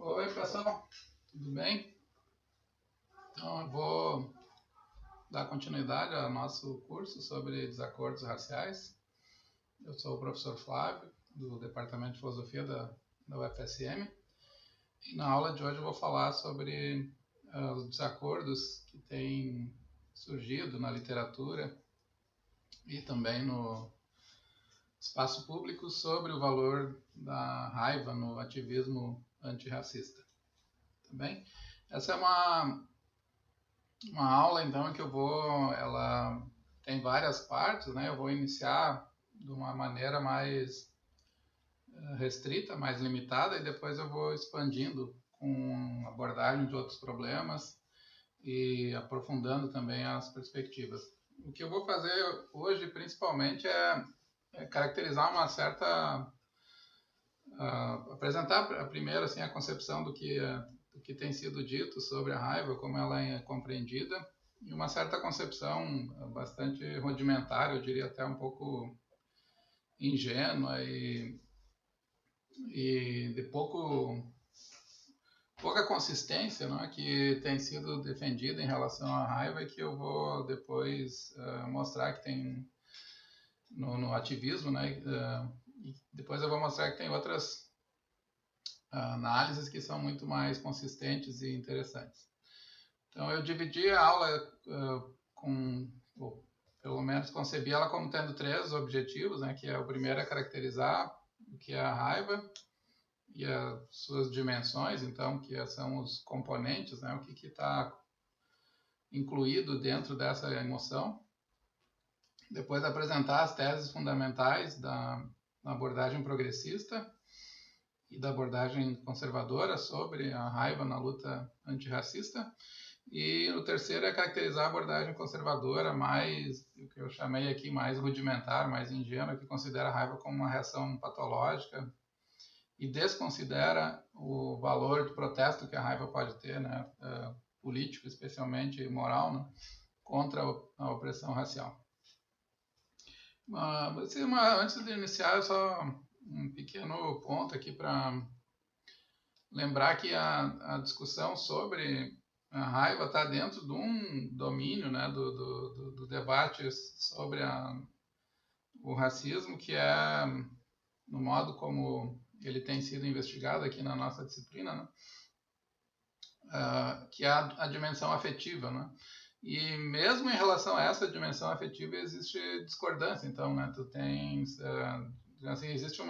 Oi, pessoal, tudo bem? Então, eu vou dar continuidade ao nosso curso sobre desacordos raciais. Eu sou o professor Flávio, do Departamento de Filosofia da UFSM, e na aula de hoje eu vou falar sobre os desacordos que têm surgido na literatura e também no espaço público sobre o valor da raiva no ativismo antirracista. Tá bem? Essa é uma aula, então, que ela tem várias partes, né? Eu vou iniciar de uma maneira mais restrita, mais limitada, e depois eu vou expandindo com abordagem de outros problemas e aprofundando também as perspectivas. O que eu vou fazer hoje, principalmente, é caracterizar uma certa... apresentar primeiro assim, a concepção do que tem sido dito sobre a raiva, como ela é compreendida, e uma certa concepção bastante rudimentar, eu diria até um pouco ingênua e de pouca consistência, não é, que tem sido defendida em relação à raiva, e que eu vou depois mostrar que tem no ativismo, né, e depois eu vou mostrar que tem outras análises que são muito mais consistentes e interessantes. Então, eu dividi a aula ou pelo menos concebi ela como tendo três objetivos, né, que o primeiro é caracterizar o que é a raiva e as suas dimensões, então, que são os componentes, né, o que está incluído dentro dessa emoção. Depois, apresentar as teses fundamentais da abordagem progressista e da abordagem conservadora sobre a raiva na luta antirracista. E o terceiro é caracterizar a abordagem conservadora mais, o que eu chamei aqui, mais rudimentar, mais ingênua, que considera a raiva como uma reação patológica e desconsidera o valor de protesto que a raiva pode ter, né, político, especialmente moral, né, contra a opressão racial. Antes de iniciar, só um pequeno ponto aqui para lembrar que a discussão sobre a raiva está dentro de um domínio, né, do debate sobre o racismo, que é no modo como ele tem sido investigado aqui na nossa disciplina, né, que é a dimensão afetiva, né? E mesmo em relação a essa dimensão afetiva existe discordância. Então, né, tu tens, assim, existe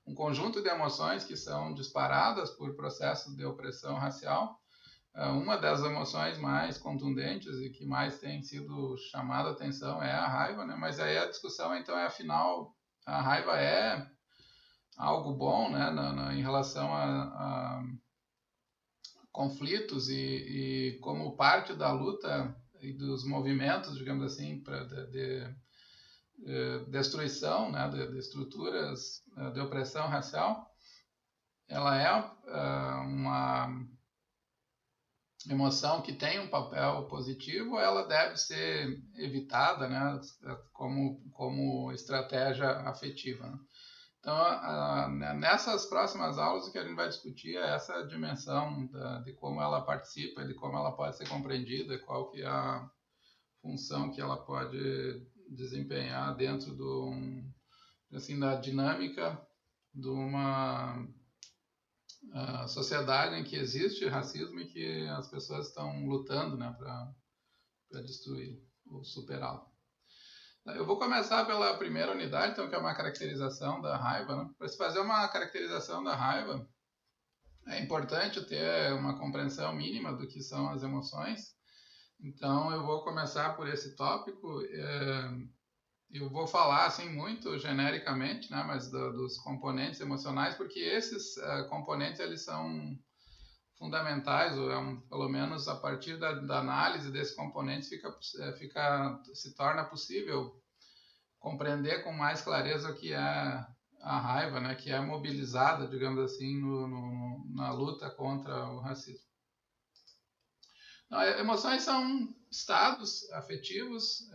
um conjunto de emoções que são disparadas por processos de opressão racial. Uma das emoções mais contundentes e que mais tem sido chamada a atenção é a raiva, né? Mas aí a discussão, então, afinal, a raiva é algo bom, né, em relação a conflitos e como parte da luta e dos movimentos, digamos assim, de destruição, né, de estruturas de opressão racial. Ela é uma emoção que tem um papel positivo, ela deve ser evitada, né, como estratégia afetiva, né? Então, nessas próximas aulas, o que a gente vai discutir é essa dimensão de como ela participa, de como ela pode ser compreendida, qual que é a função que ela pode desempenhar dentro da dinâmica de uma sociedade em que existe racismo e que as pessoas estão lutando, né, para destruir ou superá-lo. Eu vou começar pela primeira unidade, então, que é uma caracterização da raiva, né? Para se fazer uma caracterização da raiva, é importante ter uma compreensão mínima do que são as emoções. Então, eu vou começar por esse tópico. Eu vou falar assim muito genericamente, né, mas dos componentes emocionais, porque esses componentes eles são fundamentais, ou pelo menos a partir da análise desses componentes se torna possível compreender com mais clareza o que é a raiva, né, que é mobilizada, digamos assim, na luta contra o racismo. Então, emoções são estados afetivos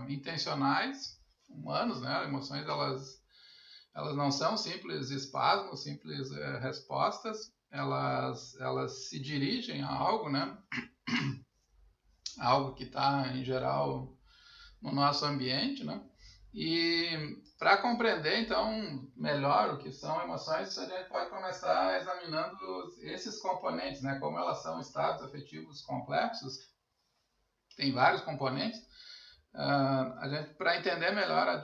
intencionais, humanos, né? Emoções elas não são simples espasmos, simples respostas, elas se dirigem a algo, né? Algo que está, em geral, no nosso ambiente, né? E para compreender, então, melhor o que são emoções, a gente pode começar examinando esses componentes, né? Como elas são estados afetivos complexos, tem vários componentes. A gente, para entender melhor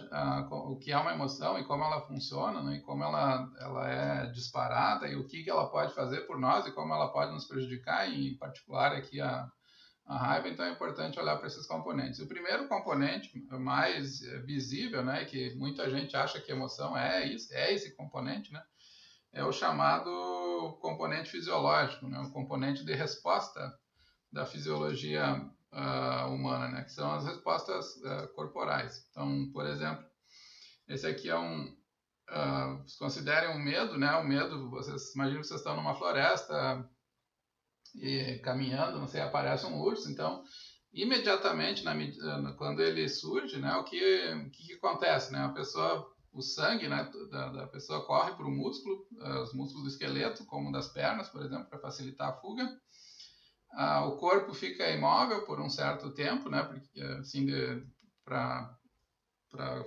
o que é uma emoção e como ela funciona, né? E como ela é disparada e o que ela pode fazer por nós e como ela pode nos prejudicar, em particular aqui a raiva, então é importante olhar para esses componentes. O primeiro componente mais visível, né, que muita gente acha que emoção é esse componente, né, é o chamado componente fisiológico, né, o componente de resposta da fisiologia humana, né, que são as respostas corporais. Então, por exemplo, esse aqui é considerem um medo, né, o medo, vocês imaginam que vocês estão numa floresta, e caminhando, não sei, aparece um urso, então imediatamente quando ele surge, né, o que acontece, né? O sangue, né, da pessoa corre para o músculo, os músculos do esqueleto, como das pernas, por exemplo, para facilitar a fuga. O corpo fica imóvel por um certo tempo, né, assim, para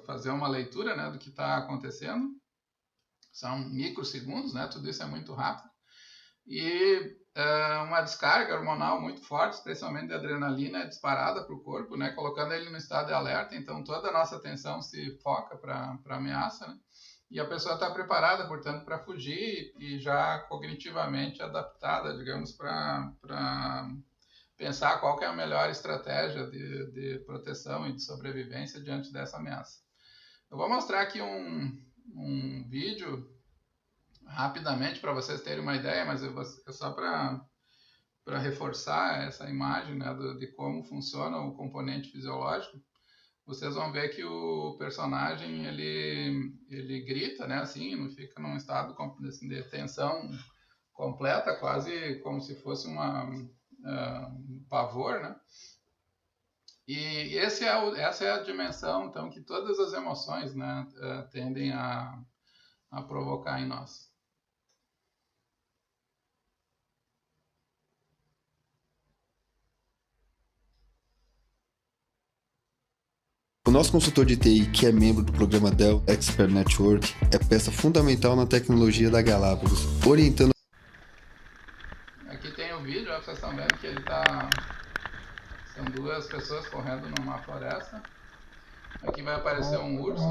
fazer uma leitura, né, do que está acontecendo. São microsegundos, né, tudo isso é muito rápido. E uma descarga hormonal muito forte, especialmente de adrenalina, é disparada para o corpo, né, colocando ele no estado de alerta. Então toda a nossa atenção se foca para a ameaça, né, e a pessoa está preparada, portanto, para fugir e já cognitivamente adaptada, digamos, para pensar qual que é a melhor estratégia de proteção e de sobrevivência diante dessa ameaça. Eu vou mostrar aqui um vídeo rapidamente para vocês terem uma ideia, mas é só para reforçar essa imagem, né, de como funciona o componente fisiológico. Vocês vão ver que o personagem ele grita, né, assim, fica num estado de tensão completa, quase como se fosse um pavor, né? E essa é a dimensão, então, que todas as emoções, né, tendem a provocar em nós. O nosso consultor de TI, que é membro do programa Dell Expert Network, é peça fundamental na tecnologia da Galápagos, orientando... Aqui tem o vídeo, vocês estão vendo que são duas pessoas correndo numa floresta. Aqui vai aparecer um urso.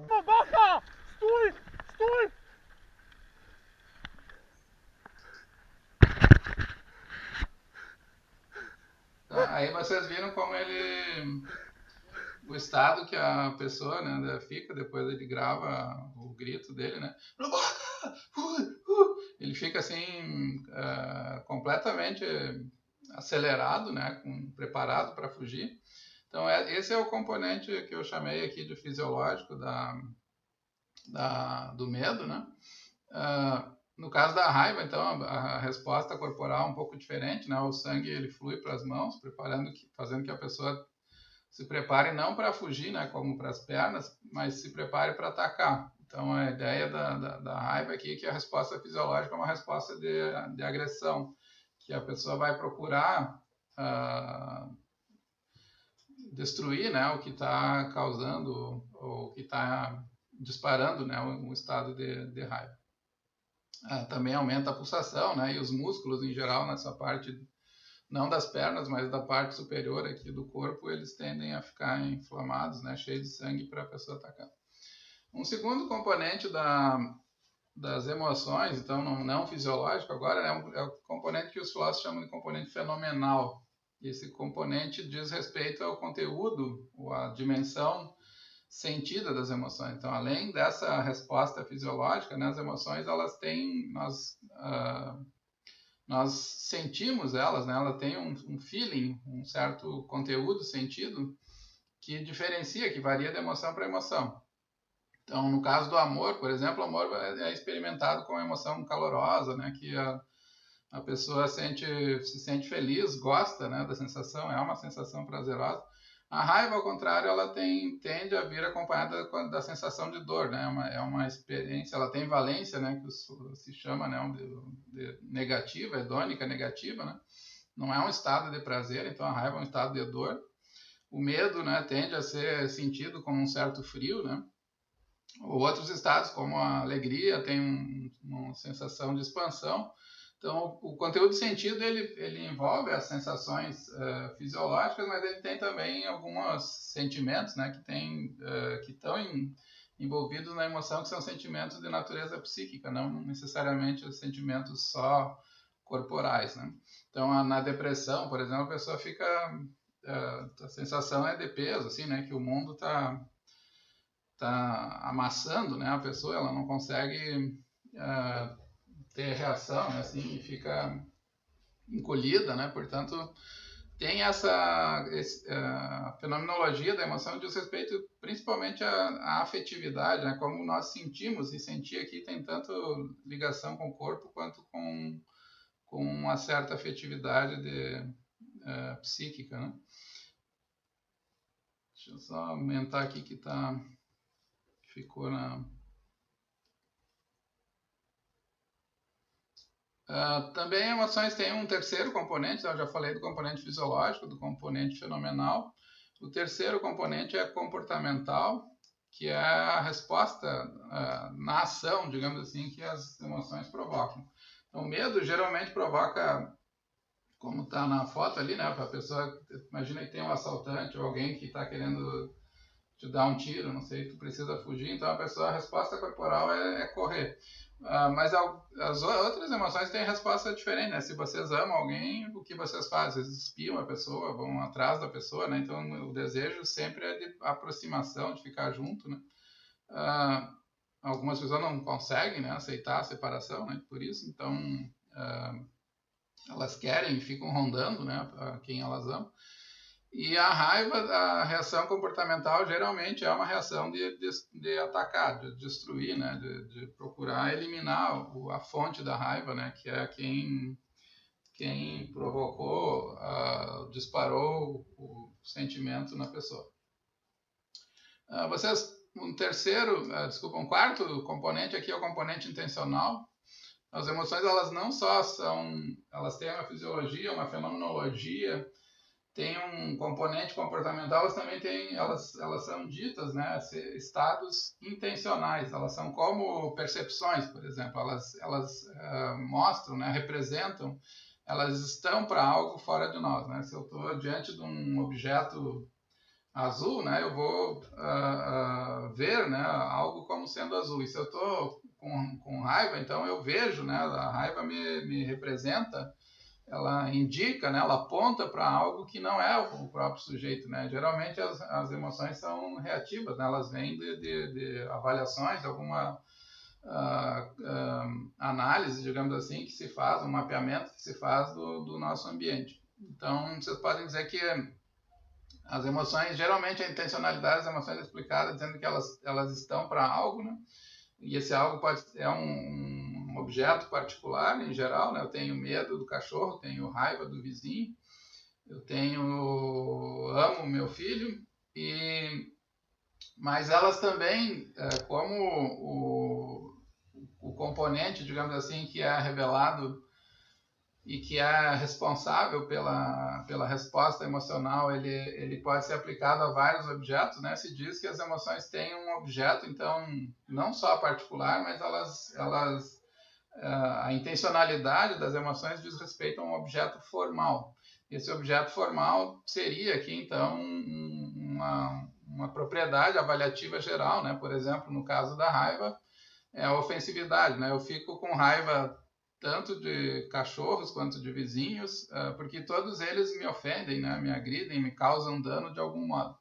Babaca! Stój! Stój! Aí vocês viram como o estado que a pessoa, né, fica, depois ele grava o grito dele, né? Ele fica assim, completamente acelerado, né, preparado para fugir. Então esse é o componente que eu chamei aqui de fisiológico do medo, né? No caso da raiva, então, a resposta corporal é um pouco diferente, né? O sangue ele flui para as mãos, fazendo que a pessoa se prepare não para fugir, né, como para as pernas, mas se prepare para atacar. Então, a ideia da raiva aqui é que a resposta fisiológica é uma resposta de agressão, que a pessoa vai procurar destruir, né, o que está causando ou que está disparando, né, um estado de raiva. Também aumenta a pulsação, né, e os músculos em geral nessa parte, não das pernas, mas da parte superior aqui do corpo, eles tendem a ficar inflamados, né, cheios de sangue para a pessoa atacar. Um segundo componente das emoções, então não fisiológico agora, né, é o componente que os filósofos chamam de componente fenomenal. Esse componente diz respeito ao conteúdo, ou à dimensão sentida das emoções. Então, além dessa resposta fisiológica, né, as emoções, elas têm, nós sentimos elas, né, ela tem um feeling, um certo conteúdo, sentido, que diferencia, que varia de emoção para emoção. Então, no caso do amor, por exemplo, o amor é experimentado como uma emoção calorosa, né, a pessoa se sente feliz, gosta, né, da sensação, é uma sensação prazerosa. A raiva, ao contrário, ela tende a vir acompanhada da sensação de dor, né? É uma experiência, ela tem valência, né, que se chama, né, de negativa, hedônica negativa, né? Não é um estado de prazer, então a raiva é um estado de dor. O medo, né, tende a ser sentido como um certo frio, né? Outros estados, como a alegria, tem uma sensação de expansão. Então, o conteúdo de sentido, ele envolve as sensações fisiológicas, mas ele tem também alguns sentimentos, né, que estão envolvidos na emoção, que são sentimentos de natureza psíquica, não necessariamente os sentimentos só corporais, né? Então, na depressão, por exemplo, a pessoa fica... a sensação é de peso, assim, né, que o mundo tá amassando, né, a pessoa, ela não consegue... ter reação, né, assim, e fica encolhida, né? Portanto, tem essa fenomenologia da emoção diz respeito principalmente à afetividade, né? Como nós sentimos, e sentir aqui tem tanto ligação com o corpo quanto com uma certa afetividade psíquica, né? Deixa eu só aumentar aqui que ficou na... também emoções têm um terceiro componente, eu já falei do componente fisiológico, do componente fenomenal. O terceiro componente é comportamental, que é a resposta na ação, digamos assim, que as emoções provocam. Então, o medo geralmente provoca, como está na foto ali, né? A pessoa, imagina que tem um assaltante ou alguém que está querendo te dar um tiro, não sei, tu precisa fugir, então a resposta corporal é correr. Mas as outras emoções têm resposta diferente, né? Se vocês amam alguém, o que vocês fazem? Vocês espiam a pessoa, vão atrás da pessoa, né? Então o desejo sempre é de aproximação, de ficar junto, né? Algumas pessoas não conseguem, né, aceitar a separação, né? Por isso, então elas querem e ficam rondando, né, quem elas amam. E a raiva, a reação comportamental geralmente é uma reação de atacar, de destruir, né? De procurar eliminar a fonte da raiva, né? Que é quem provocou, disparou o sentimento na pessoa. Um quarto componente aqui é o componente intencional. As emoções, elas não só elas têm uma fisiologia, uma fenomenologia, tem um componente comportamental, elas são ditas, né, estados intencionais, elas são como percepções, por exemplo, elas mostram, né, representam, elas estão para algo fora de nós, né? Se eu estou diante de um objeto azul, né, eu vou ver, né, algo como sendo azul, e se eu estou com raiva, então eu vejo, né, a raiva me representa, ela indica, né, ela aponta para algo que não é o próprio sujeito, né? Geralmente as emoções são reativas, né? Elas vêm de avaliações, alguma análise, digamos assim, que se faz, um mapeamento que se faz do nosso ambiente. Então, vocês podem dizer que as emoções, geralmente a intencionalidade das emoções é explicada dizendo que elas estão para algo, né? E esse algo é um objeto particular, em geral, né? Eu tenho medo do cachorro, tenho raiva do vizinho, amo meu filho, mas elas também, como o componente, digamos assim, que é revelado e que é responsável pela resposta emocional, ele pode ser aplicado a vários objetos, né? Se diz que as emoções têm um objeto, então, não só particular, mas a intencionalidade das emoções diz respeito a um objeto formal. Esse objeto formal seria aqui, então, uma propriedade avaliativa geral, né? Por exemplo, no caso da raiva, é a ofensividade, né? Eu fico com raiva tanto de cachorros quanto de vizinhos, porque todos eles me ofendem, né? Me agridem, me causam dano de algum modo.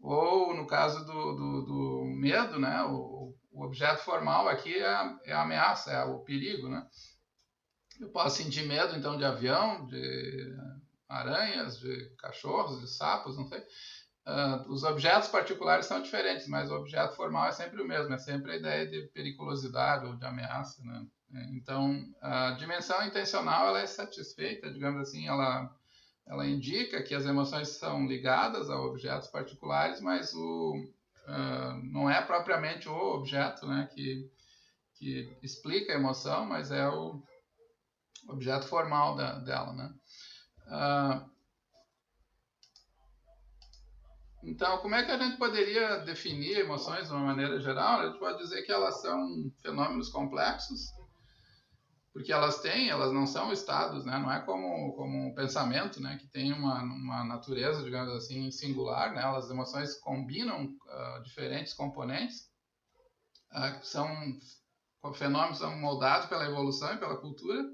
Ou no caso do medo, né? O objeto formal aqui é a ameaça, é o perigo, né? Eu posso sentir medo, então, de avião, de aranhas, de cachorros, de sapos, não sei. Os objetos particulares são diferentes, mas o objeto formal é sempre o mesmo, é sempre a ideia de periculosidade ou de ameaça, né? Então, a dimensão intencional ela é satisfeita, digamos assim, ela indica que as emoções são ligadas a objetos particulares, mas não é propriamente o objeto, né, que explica a emoção, mas é o objeto formal dela, né? Então, como é que a gente poderia definir emoções de uma maneira geral? A gente pode dizer que elas são fenômenos complexos, porque elas não são estados, né? Não é como um pensamento, né? Que tem uma natureza, digamos assim, singular, né? As emoções combinam diferentes componentes, são fenômenos são moldados pela evolução e pela cultura,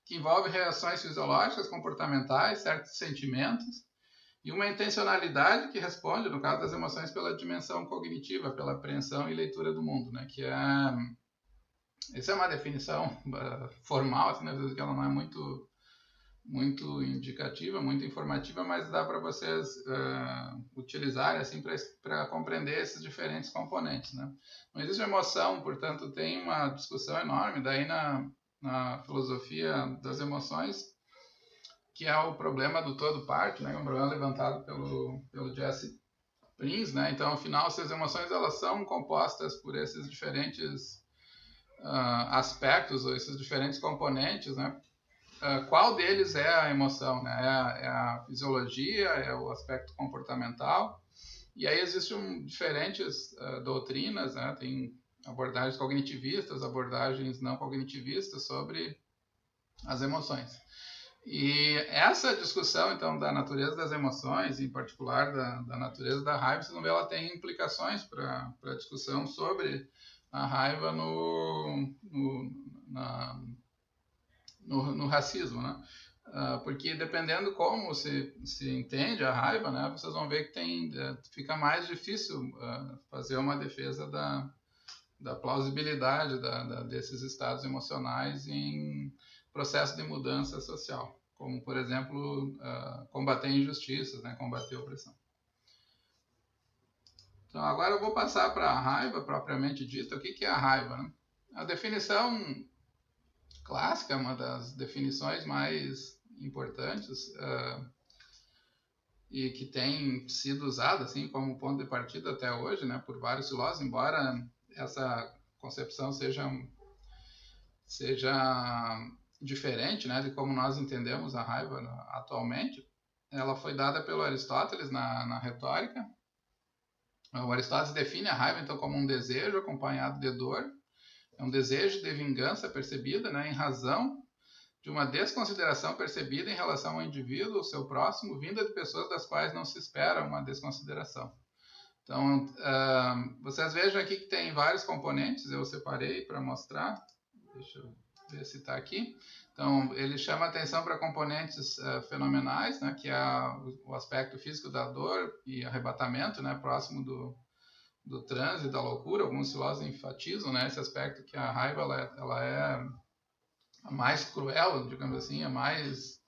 que envolvem reações fisiológicas, comportamentais, certos sentimentos, e uma intencionalidade que responde, no caso das emoções, pela dimensão cognitiva, pela apreensão e leitura do mundo, né? Essa é uma definição formal, assim, às vezes que ela não é muito indicativa, muito informativa, mas dá para vocês utilizarem assim, para compreender esses diferentes componentes, né? Não existe emoção, portanto, tem uma discussão enorme daí na filosofia das emoções, que é o problema do todo-parte, né? Um problema levantado pelo Jesse Prinz, né? Então, afinal, se as emoções elas são compostas por esses diferentes aspectos ou esses diferentes componentes, né? Qual deles é a emoção, né? É a fisiologia, é o aspecto comportamental. E aí existem diferentes doutrinas, né? Tem abordagens cognitivistas, abordagens não cognitivistas sobre as emoções. E essa discussão, então, da natureza das emoções, em particular da natureza da raiva, você não vê, ela tem implicações para a discussão sobre a raiva no racismo, né? Porque dependendo como se entende a raiva, né, vocês vão ver que fica mais difícil fazer uma defesa da plausibilidade desses estados emocionais em processo de mudança social, como, por exemplo, combater injustiças, né, combater a opressão. Então, agora eu vou passar para a raiva propriamente dita. O que é a raiva, né? A definição clássica, uma das definições mais importantes e que tem sido usada assim, como ponto de partida até hoje, né, por vários filósofos, embora essa concepção seja diferente, né, de como nós entendemos a raiva atualmente. Ela foi dada pelo Aristóteles na retórica. O Aristóteles define a raiva então como um desejo acompanhado de dor. É um desejo de vingança percebida, né, em razão de uma desconsideração percebida em relação ao indivíduo ou seu próximo, vinda de pessoas das quais não se espera uma desconsideração. Então, vocês vejam aqui que tem vários componentes, eu separei para mostrar. Deixa eu ver se está aqui. Então, ele chama atenção para componentes fenomenais, né, que é o aspecto físico da dor e arrebatamento, né, próximo do transe, da loucura. Alguns filósofos enfatizam, né, esse aspecto que a raiva ela é a mais cruel, digamos assim, a mais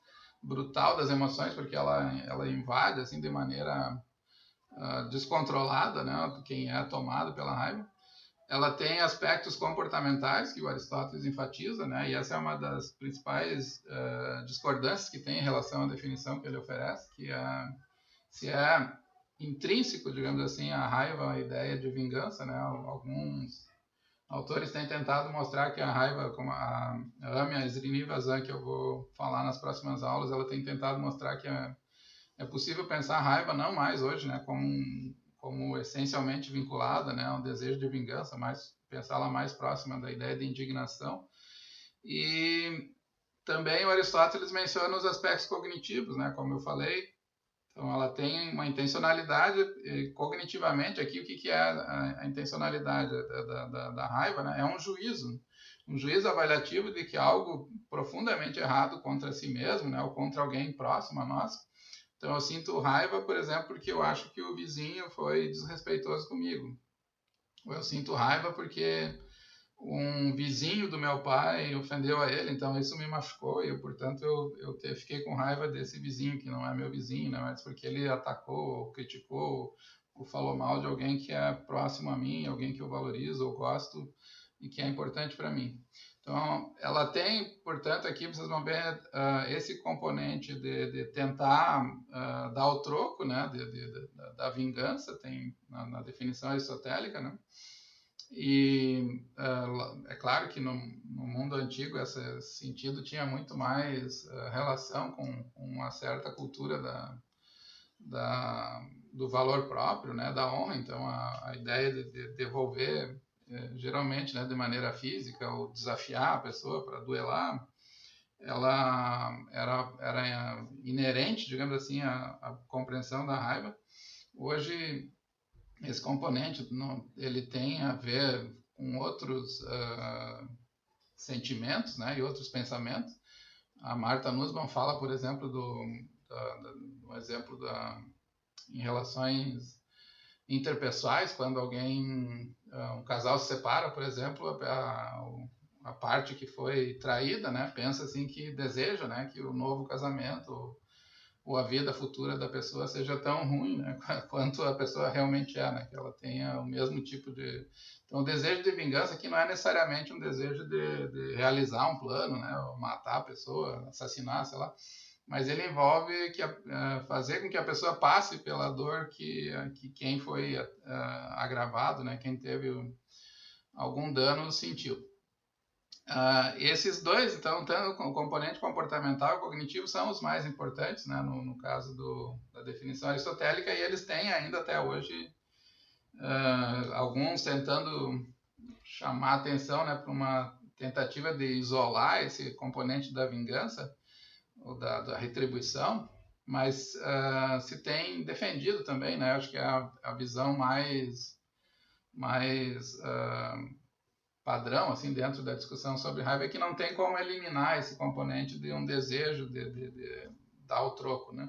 brutal das emoções, porque ela invade assim de maneira descontrolada, né, quem é tomado pela raiva. Ela tem aspectos comportamentais que o Aristóteles enfatiza, né, e essa é uma das principais discordâncias que tem em relação à definição que ele oferece, que se é intrínseco, digamos assim, a raiva, a ideia de vingança, né? Alguns autores têm tentado mostrar que a raiva, como a Amia Srinivas, que eu vou falar nas próximas aulas, ela tem tentado mostrar que é possível pensar a raiva não mais hoje, né, como essencialmente vinculada, né, a um desejo de vingança, mas pensá-la mais próxima da ideia de indignação. E também o Aristóteles menciona os aspectos cognitivos, né, como eu falei. Então, ela tem uma intencionalidade cognitivamente. Aqui, o que é a intencionalidade da raiva, né? É um juízo avaliativo de que algo profundamente errado contra si mesmo, né? Ou contra alguém próximo a nós. Então, eu sinto raiva, por exemplo, porque eu acho que o vizinho foi desrespeitoso comigo. Ou eu sinto raiva porque um vizinho do meu pai ofendeu a ele, então isso me machucou e, portanto, eu fiquei com raiva desse vizinho, que não é meu vizinho, né, mas porque ele atacou, ou criticou, ou falou mal de alguém que é próximo a mim, alguém que eu valorizo ou gosto, e que é importante para mim. Então, ela tem, portanto, aqui vocês vão ver esse componente de tentar dar o troco, né, da vingança, tem na definição aristotélica, né? E é claro que no mundo antigo esse sentido tinha muito mais relação com uma certa cultura do valor próprio, né, da honra. Então, a ideia de devolver geralmente, né, de maneira física, ou desafiar a pessoa para duelar, ela era inerente, digamos assim, à compreensão da raiva. Hoje, esse componente ele tem a ver com outros sentimentos, né, e outros pensamentos. A Martha Nussbaum fala, por exemplo, do exemplo em relações interpessoais, quando um casal se separa, por exemplo, a parte que foi traída, né, pensa assim que deseja, né, que o novo casamento ou a vida futura da pessoa seja tão ruim, né, quanto a pessoa realmente é, né, que ela tenha o mesmo tipo de... Então, o desejo de vingança aqui não é necessariamente um desejo de realizar um plano, né, ou matar a pessoa, assassinar, sei lá, mas ele envolve fazer com que a pessoa passe pela dor que quem foi agravado, né, quem teve algum dano sentiu. Esses dois, então, tanto o componente comportamental e cognitivo são os mais importantes, né, no caso da definição aristotélica, e eles têm ainda até hoje alguns tentando chamar atenção, né, para uma tentativa de isolar esse componente da vingança, ou da retribuição, mas se tem defendido também, né? Acho que é a visão mais padrão, assim, dentro da discussão sobre raiva, é que não tem como eliminar esse componente de um desejo de dar o troco, né?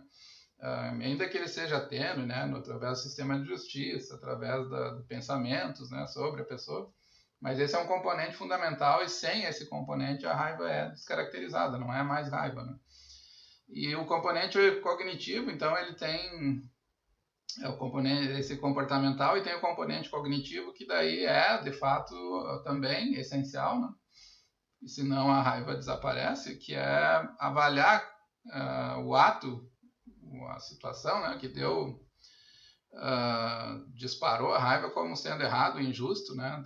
Ainda que ele seja tênue, né? Através do sistema de justiça, através de pensamentos, né? Sobre a pessoa, mas esse é um componente fundamental, e sem esse componente a raiva é descaracterizada, não é mais raiva, né? E o componente cognitivo, então, ele tem o componente esse comportamental e tem o componente cognitivo, que daí é, de fato, também essencial, né? E senão a raiva desaparece, que é avaliar o ato, a situação, né, que disparou a raiva como sendo errado, injusto, né,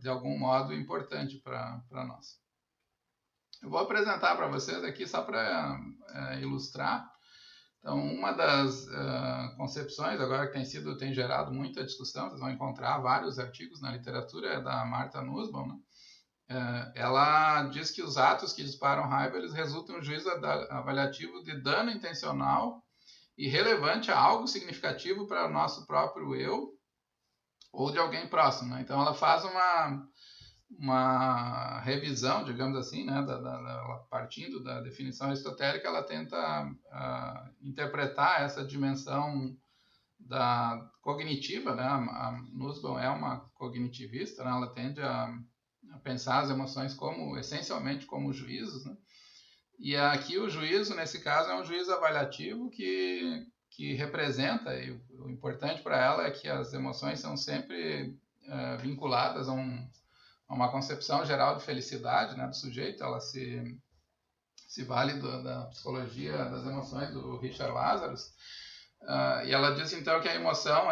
de algum modo importante para nós. Eu vou apresentar para vocês aqui só para ilustrar. Então, uma das concepções agora que tem gerado muita discussão, vocês vão encontrar vários artigos na literatura, é da Martha Nussbaum, né? Ela diz que os atos que disparam raiva, eles resultam em um juízo avaliativo de dano intencional e relevante a algo significativo para o nosso próprio eu ou de alguém próximo, né? Então, ela faz uma revisão, digamos assim, né, partindo da definição aristotélica, ela tenta interpretar essa dimensão cognitiva, né? A Nussbaum é uma cognitivista, né? Ela tende a pensar as emoções essencialmente como juízos, né? E aqui o juízo, nesse caso, é um juízo avaliativo que representa, e o importante para ela é que as emoções são sempre vinculadas a uma concepção geral de felicidade, né, do sujeito. Ela se vale da psicologia das emoções do Richard Lazarus, e ela diz então que a emoção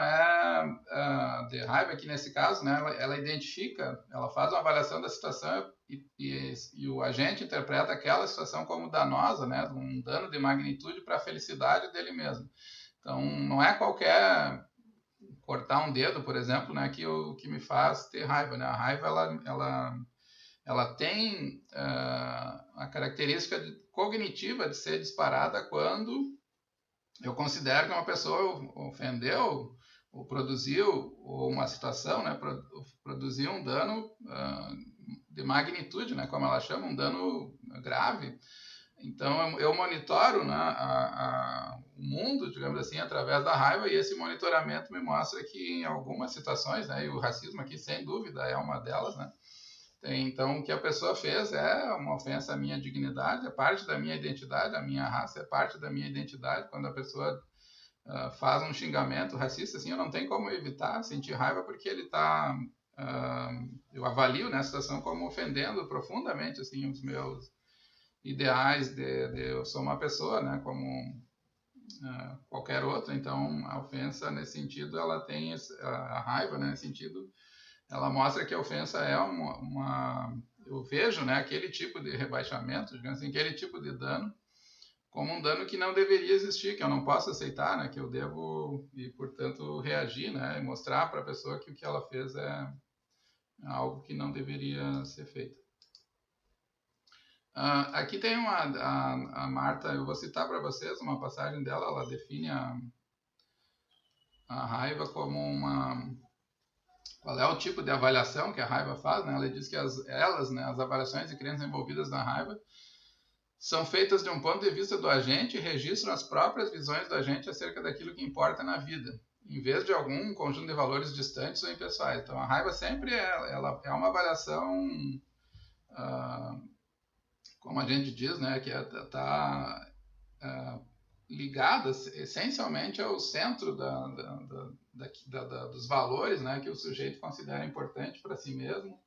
de raiva, que nesse caso, né, ela identifica, ela faz uma avaliação da situação e o agente interpreta aquela situação como danosa, né, um dano de magnitude para a felicidade dele mesmo. Então, não é qualquer cortar um dedo, por exemplo, né, que me faz ter raiva, né? A raiva ela tem a característica cognitiva de ser disparada quando eu considero que uma pessoa ofendeu ou produziu, ou uma situação, né, produziu um dano de magnitude, né, como ela chama, um dano grave. Então, eu monitoro, né, o mundo, digamos assim, através da raiva, e esse monitoramento me mostra que em algumas situações, né, e o racismo aqui, sem dúvida, é uma delas, né, então, o que a pessoa fez é uma ofensa à minha dignidade, é parte da minha identidade, a minha raça é parte da minha identidade. Quando a pessoa faz um xingamento racista, assim, eu não tenho como evitar sentir raiva, porque ele está... eu avalio nessa situação como ofendendo profundamente assim os meus ideais eu sou uma pessoa, né, como qualquer outra. Então a ofensa nesse sentido ela tem a raiva, né, nesse sentido ela mostra que a ofensa é eu vejo, né, aquele tipo de rebaixamento, digamos assim, aquele tipo de dano como um dano que não deveria existir, que eu não posso aceitar, né, que eu devo e portanto reagir, né, e mostrar para a pessoa que o que ela fez é algo que não deveria ser feito. Aqui tem a Marta, eu vou citar para vocês uma passagem dela, ela define a raiva como qual é o tipo de avaliação que a raiva faz, né? Ela diz que né, as avaliações e crenças envolvidas na raiva são feitas de um ponto de vista do agente e registram as próprias visões do agente acerca daquilo que importa na vida, em vez de algum conjunto de valores distantes ou impessoais. Então a raiva sempre ela é uma avaliação como a gente diz, né, que está ligada essencialmente ao centro dos valores, né, que o sujeito considera importante para si mesmo,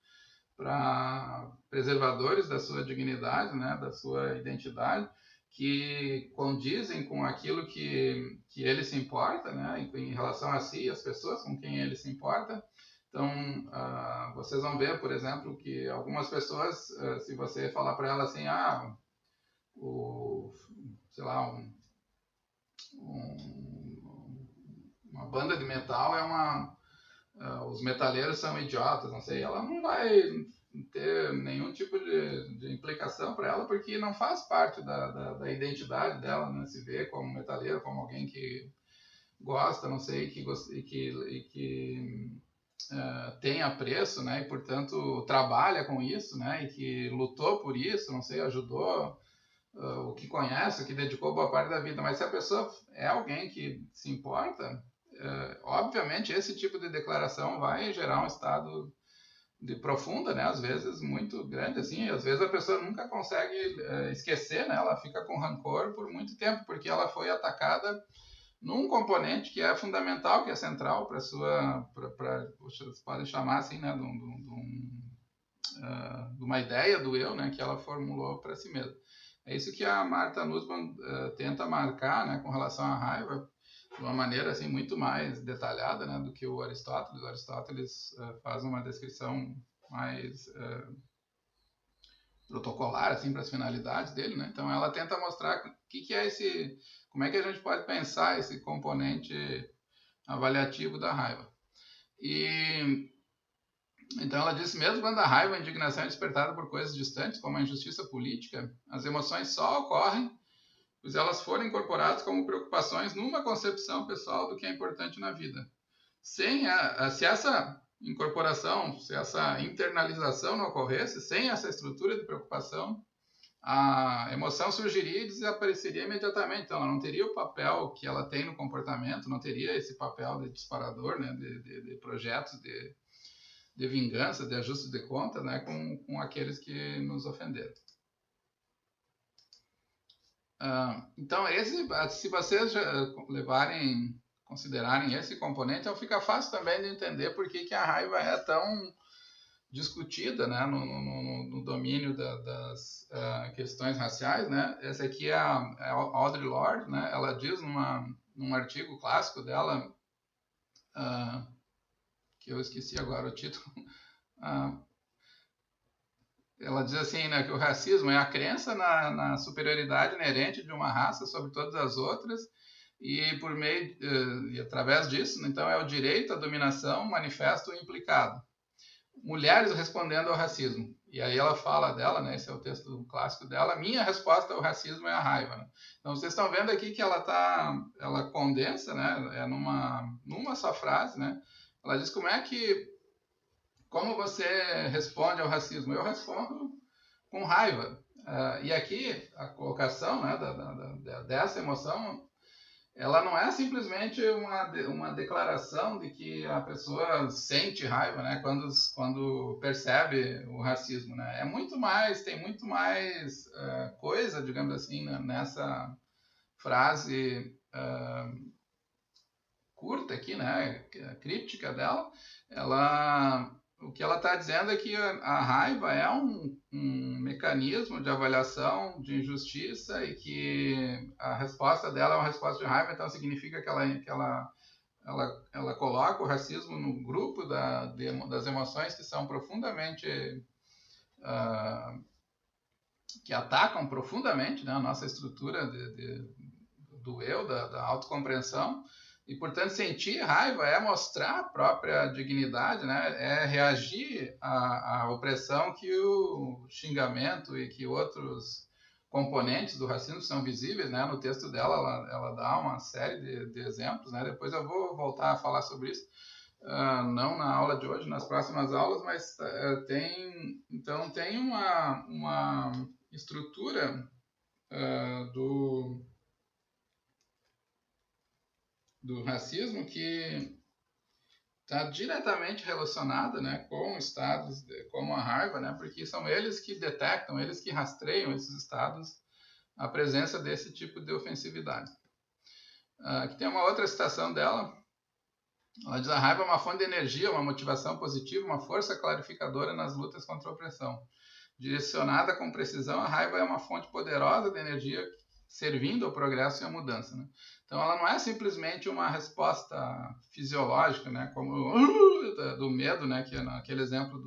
para preservadores da sua dignidade, né, da sua identidade, que condizem com aquilo que ele se importa, né, em relação a si, as pessoas com quem ele se importa. Então, vocês vão ver, por exemplo, que algumas pessoas, se você falar para elas assim, sei lá, uma banda de metal os metaleiros são idiotas, não sei, ela não vai ter nenhum tipo de implicação para ela, porque não faz parte da identidade dela, né, se ver como metaleiro, como alguém que gosta, não sei, que tem apreço, né, e portanto trabalha com isso, né, e que lutou por isso, não sei, ajudou o que conhece, o que dedicou boa parte da vida. Mas se a pessoa é alguém que se importa, obviamente esse tipo de declaração vai gerar um estado de profunda, né, às vezes muito grande, assim, e às vezes a pessoa nunca consegue esquecer, né, ela fica com rancor por muito tempo, porque ela foi atacada num componente que é fundamental, que é central para vocês podem chamar assim, né, de uma ideia do eu, né, que ela formulou para si mesma. É isso que a Martha Nussbaum tenta marcar, né, com relação à raiva, de uma maneira assim muito mais detalhada, né, do que o Aristóteles. O Aristóteles faz uma descrição mais protocolar assim para as finalidades dele, né? Então ela tenta mostrar que é como é que a gente pode pensar esse componente avaliativo da raiva. E então ela diz, mesmo quando a raiva e a indignação é despertada por coisas distantes, como a injustiça política, as emoções só ocorrem pois elas foram incorporadas como preocupações numa concepção pessoal do que é importante na vida. Se essa incorporação, se essa internalização não ocorresse, sem essa estrutura de preocupação, a emoção surgiria e desapareceria imediatamente. Então, ela não teria o papel que ela tem no comportamento, não teria esse papel de disparador, né, de projetos de vingança, de ajuste de contas, né, com aqueles que nos ofenderam. Então, se vocês considerarem esse componente, então fica fácil também de entender por que a raiva é tão discutida, né, no domínio das questões raciais, né? Essa aqui é a Audre Lorde, né? Ela diz num artigo clássico dela, que eu esqueci agora o título, ela diz assim, né, que o racismo é a crença na superioridade inerente de uma raça sobre todas as outras e por meio e através disso, então é o direito à dominação manifesto e implicado. Mulheres respondendo ao racismo. E aí ela fala dela, né, esse é o texto clássico dela, minha resposta ao racismo é a raiva. Né? Então vocês estão vendo aqui que ela condensa, né, numa só frase, né? Ela diz como você responde ao racismo? Eu respondo com raiva. E aqui, a colocação, né, dessa emoção, ela não é simplesmente uma declaração de que a pessoa sente raiva, né, quando percebe o racismo. Né? Tem muito mais coisa, digamos assim, nessa frase curta aqui, né, críptica dela. Ela o que ela está dizendo é que a raiva é um mecanismo de avaliação de injustiça e que a resposta dela é uma resposta de raiva, então significa que ela coloca o racismo no grupo das emoções que são profundamente que atacam profundamente, né, a nossa estrutura do eu, da autocompreensão, e, portanto, sentir raiva é mostrar a própria dignidade, né, é reagir à opressão que o xingamento e que outros componentes do racismo são visíveis, né, no texto dela ela dá uma série de exemplos, né, depois eu vou voltar a falar sobre isso, não na aula de hoje, nas próximas aulas, mas tem uma estrutura do racismo que está diretamente relacionada, né, com estados como a raiva, né, porque são eles que detectam, eles que rastreiam esses estados, a presença desse tipo de ofensividade. Aqui tem uma outra citação dela. Ela diz: a raiva é uma fonte de energia, uma motivação positiva, uma força clarificadora nas lutas contra a opressão. Direcionada com precisão, a raiva é uma fonte poderosa de energia servindo ao progresso e à mudança, né? Então, ela não é simplesmente uma resposta fisiológica, né, como do medo, né, que é naquele exemplo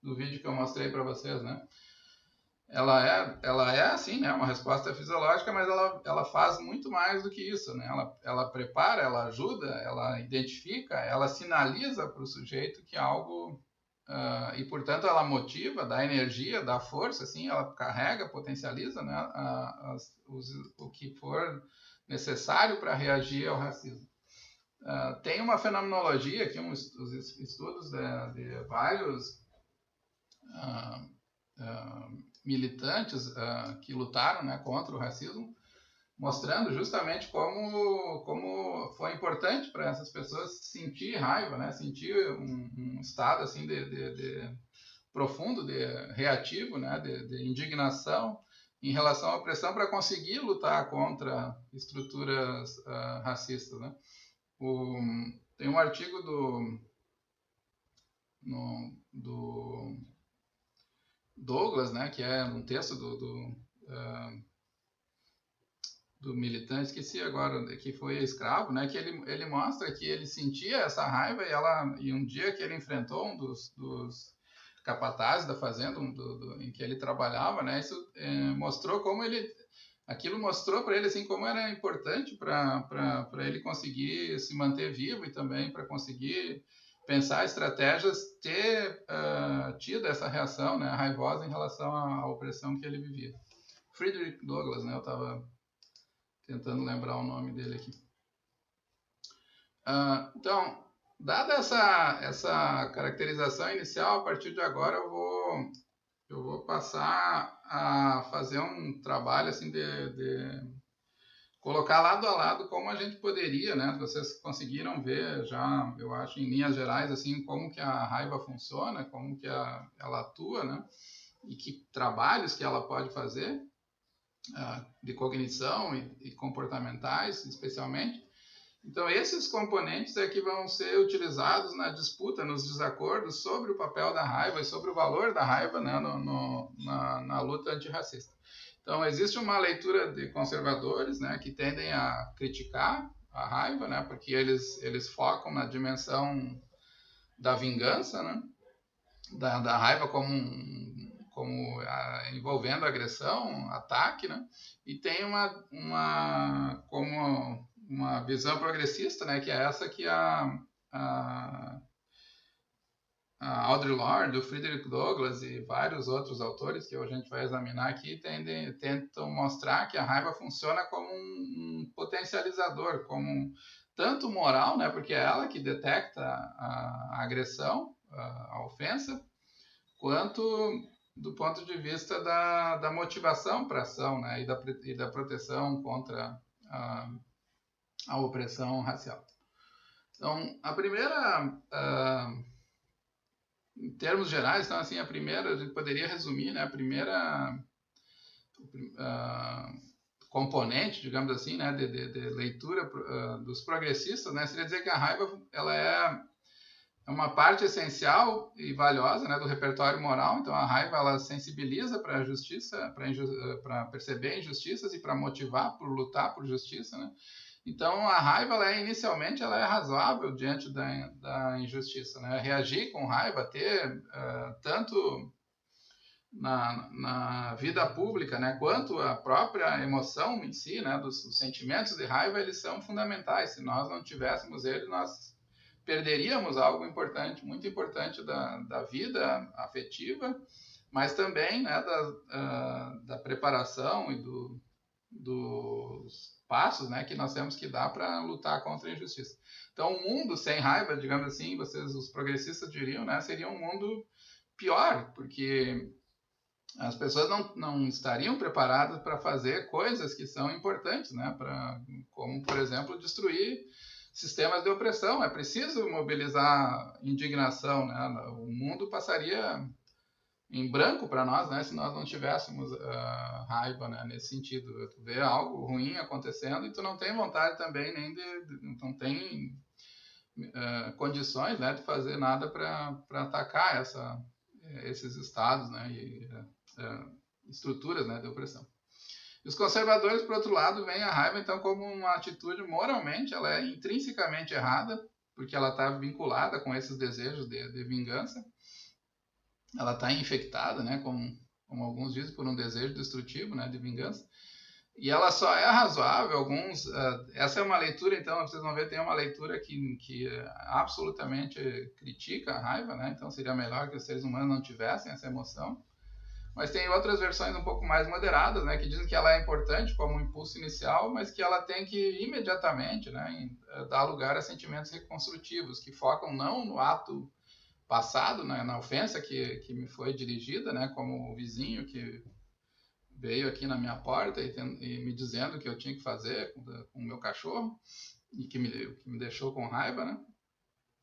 do vídeo que eu mostrei para vocês, né? Ela é assim, né, uma resposta fisiológica, mas ela faz muito mais do que isso, né? Ela prepara, ela ajuda, ela identifica, ela sinaliza para o sujeito que algo e, portanto, ela motiva, dá energia, dá força, assim, ela carrega, potencializa, né, o que for necessário para reagir ao racismo. Tem uma fenomenologia aqui, os estudos de vários militantes que lutaram, né, contra o racismo, mostrando justamente como foi importante para essas pessoas sentir raiva, né, sentir um estado assim de profundo, de reativo, né, de indignação em relação à opressão para conseguir lutar contra estruturas racistas, né. Tem um artigo do Douglas, né, que é um texto do militante, esqueci agora, que foi escravo, né, que ele mostra que ele sentia essa raiva e um dia que ele enfrentou um dos capatazes da fazenda em que ele trabalhava, né, isso mostrou como aquilo mostrou para ele assim como era importante para ele conseguir se manter vivo e também para conseguir pensar estratégias, ter tido essa reação, né, raivosa em relação à opressão que ele vivia. Frederick Douglass, né, eu estava tentando lembrar o nome dele aqui. Então, dada essa caracterização inicial, a partir de agora eu vou passar a fazer um trabalho assim de colocar lado a lado como a gente poderia, né? Vocês conseguiram ver já, eu acho, em linhas gerais, assim, como que a raiva funciona, como que ela atua, né? E que trabalhos que ela pode fazer, de cognição e comportamentais, especialmente. Então, esses componentes é que vão ser utilizados na disputa, nos desacordos sobre o papel da raiva e sobre o valor da raiva, né, na luta antirracista. Então, existe uma leitura de conservadores, né, que tendem a criticar a raiva, né, porque eles focam na dimensão da vingança, né, da raiva como envolvendo agressão, ataque, né, e tem como uma visão progressista, né, que é essa que a Audre Lorde, o Frederick Douglass e vários outros autores que a gente vai examinar aqui tentam mostrar que a raiva funciona como um potencializador, como tanto moral, né, porque é ela que detecta a agressão, a ofensa, quanto do ponto de vista da motivação para a ação, né, e da proteção contra a opressão racial. Então, a primeira, em termos gerais, então, assim, a gente poderia resumir, né, a primeira componente, digamos assim, né, de leitura dos progressistas, né, seria dizer que a raiva ela é uma parte essencial e valiosa, né, do repertório moral. Então a raiva ela sensibiliza para a justiça, para perceber injustiças e para motivar por lutar por justiça, né? Então a raiva inicialmente ela é razoável diante da injustiça, né? Reagir com raiva, ter tanto na vida pública, né, quanto a própria emoção em si, né, dos sentimentos de raiva, eles são fundamentais. Se nós não tivéssemos eles, nós perderíamos algo importante, muito importante da vida afetiva, mas também, né, da preparação e dos passos, né, que nós temos que dar para lutar contra a injustiça. Então, um mundo sem raiva, digamos assim, vocês, os progressistas diriam, né, seria um mundo pior, porque as pessoas não estariam preparadas para fazer coisas que são importantes, né, como, por exemplo, destruir sistemas de opressão. É preciso mobilizar indignação, né? O mundo passaria em branco para nós, né, se nós não tivéssemos raiva, né, nesse sentido. Tu vê algo ruim acontecendo e tu não tem vontade também, nem não tem condições, né, de fazer nada para atacar esses estados, né, e estruturas, né, de opressão. E os conservadores, por outro lado, veem a raiva então como uma atitude moralmente, ela é intrinsecamente errada, porque ela está vinculada com esses desejos de vingança. Ela está infectada, né, como alguns dizem, por um desejo destrutivo, né, de vingança. E ela só é razoável, essa é uma leitura, então, vocês vão ver, tem uma leitura que absolutamente critica a raiva, né, então seria melhor que os seres humanos não tivessem essa emoção. Mas tem outras versões um pouco mais moderadas, né, que dizem que ela é importante como um impulso inicial, mas que ela tem que imediatamente, né, dar lugar a sentimentos reconstrutivos, que focam não no ato passado, né, na ofensa que me foi dirigida, né, como o vizinho que veio aqui na minha porta e me dizendo que eu tinha que fazer com o meu cachorro e que me deixou com raiva, né?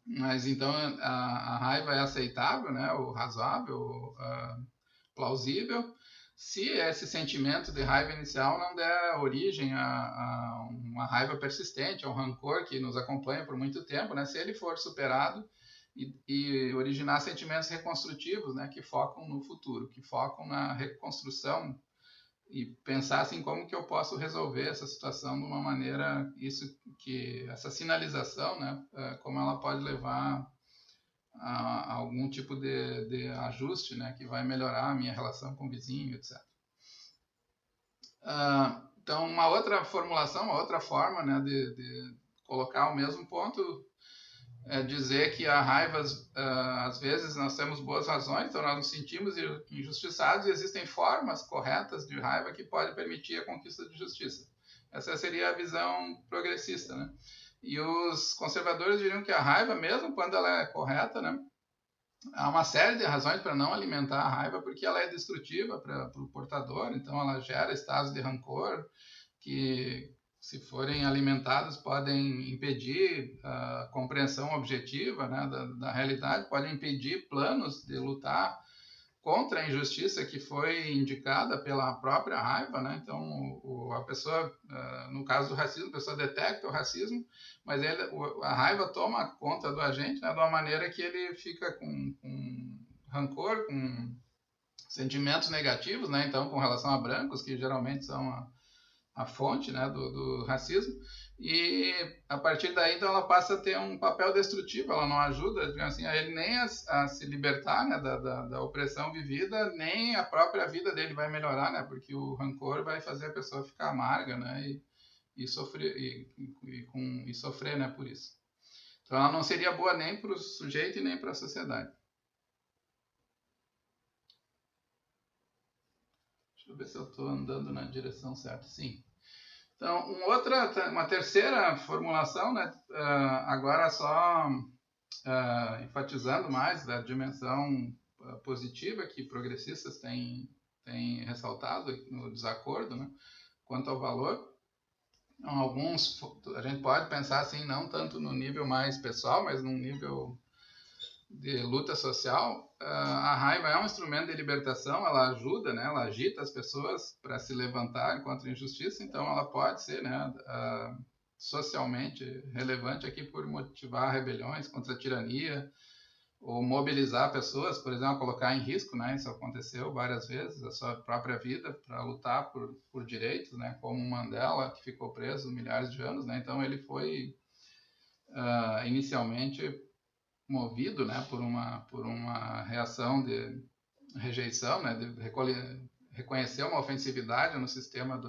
Mas então a raiva é aceitável, né, ou razoável, plausível, se esse sentimento de raiva inicial não der origem a uma raiva persistente, a um rancor que nos acompanha por muito tempo, né? Se ele for superado e originar sentimentos reconstrutivos, né, que focam no futuro, que focam na reconstrução e pensar assim, como que eu posso resolver essa situação de uma maneira, essa sinalização, né, como ela pode levar a algum tipo de ajuste, né, que vai melhorar a minha relação com o vizinho, etc. Então, uma outra formulação, uma outra forma, né, de colocar o mesmo ponto é dizer que a raiva, às vezes, nós temos boas razões, então nós nos sentimos injustiçados e existem formas corretas de raiva que podem permitir a conquista de justiça. Essa seria a visão progressista, né? E os conservadores diriam que a raiva, mesmo quando ela é correta, né, há uma série de razões para não alimentar a raiva, porque ela é destrutiva para o portador, então ela gera estados de rancor que, se forem alimentados, podem impedir a compreensão objetiva, né, da realidade, podem impedir planos de lutar contra a injustiça que foi indicada pela própria raiva, né? Então, a pessoa, no caso do racismo, a pessoa detecta o racismo, mas a raiva toma conta do agente, né, de uma maneira que ele fica com rancor, com sentimentos negativos, né? Então, com relação a brancos, que geralmente são a fonte, né, do racismo, e a partir daí então ela passa a ter um papel destrutivo, ela não ajuda, digamos assim, a ele nem a se libertar, né, da opressão vivida, nem a própria vida dele vai melhorar, né, porque o rancor vai fazer a pessoa ficar amarga, né, e sofrer, e sofrer, né, por isso. Então ela não seria boa nem para o sujeito e nem para a sociedade. Deixa eu ver se eu estou andando na direção certa. Sim. Então, uma terceira formulação, né, agora só enfatizando mais a dimensão positiva que progressistas têm ressaltado no desacordo, né, quanto ao valor. Então, a gente pode pensar assim, não tanto no nível mais pessoal, mas num nível de luta social. A raiva é um instrumento de libertação, ela ajuda, né, ela agita as pessoas para se levantar contra a injustiça, então ela pode ser, né, socialmente relevante aqui por motivar rebeliões contra a tirania, ou mobilizar pessoas, por exemplo, colocar em risco, né? Isso aconteceu várias vezes, a sua própria vida para lutar por direitos, né? Como Mandela, que ficou preso milhares de anos, né? Então ele foi inicialmente movido, né? Por uma reação de rejeição, né? De reconhecer uma ofensividade no sistema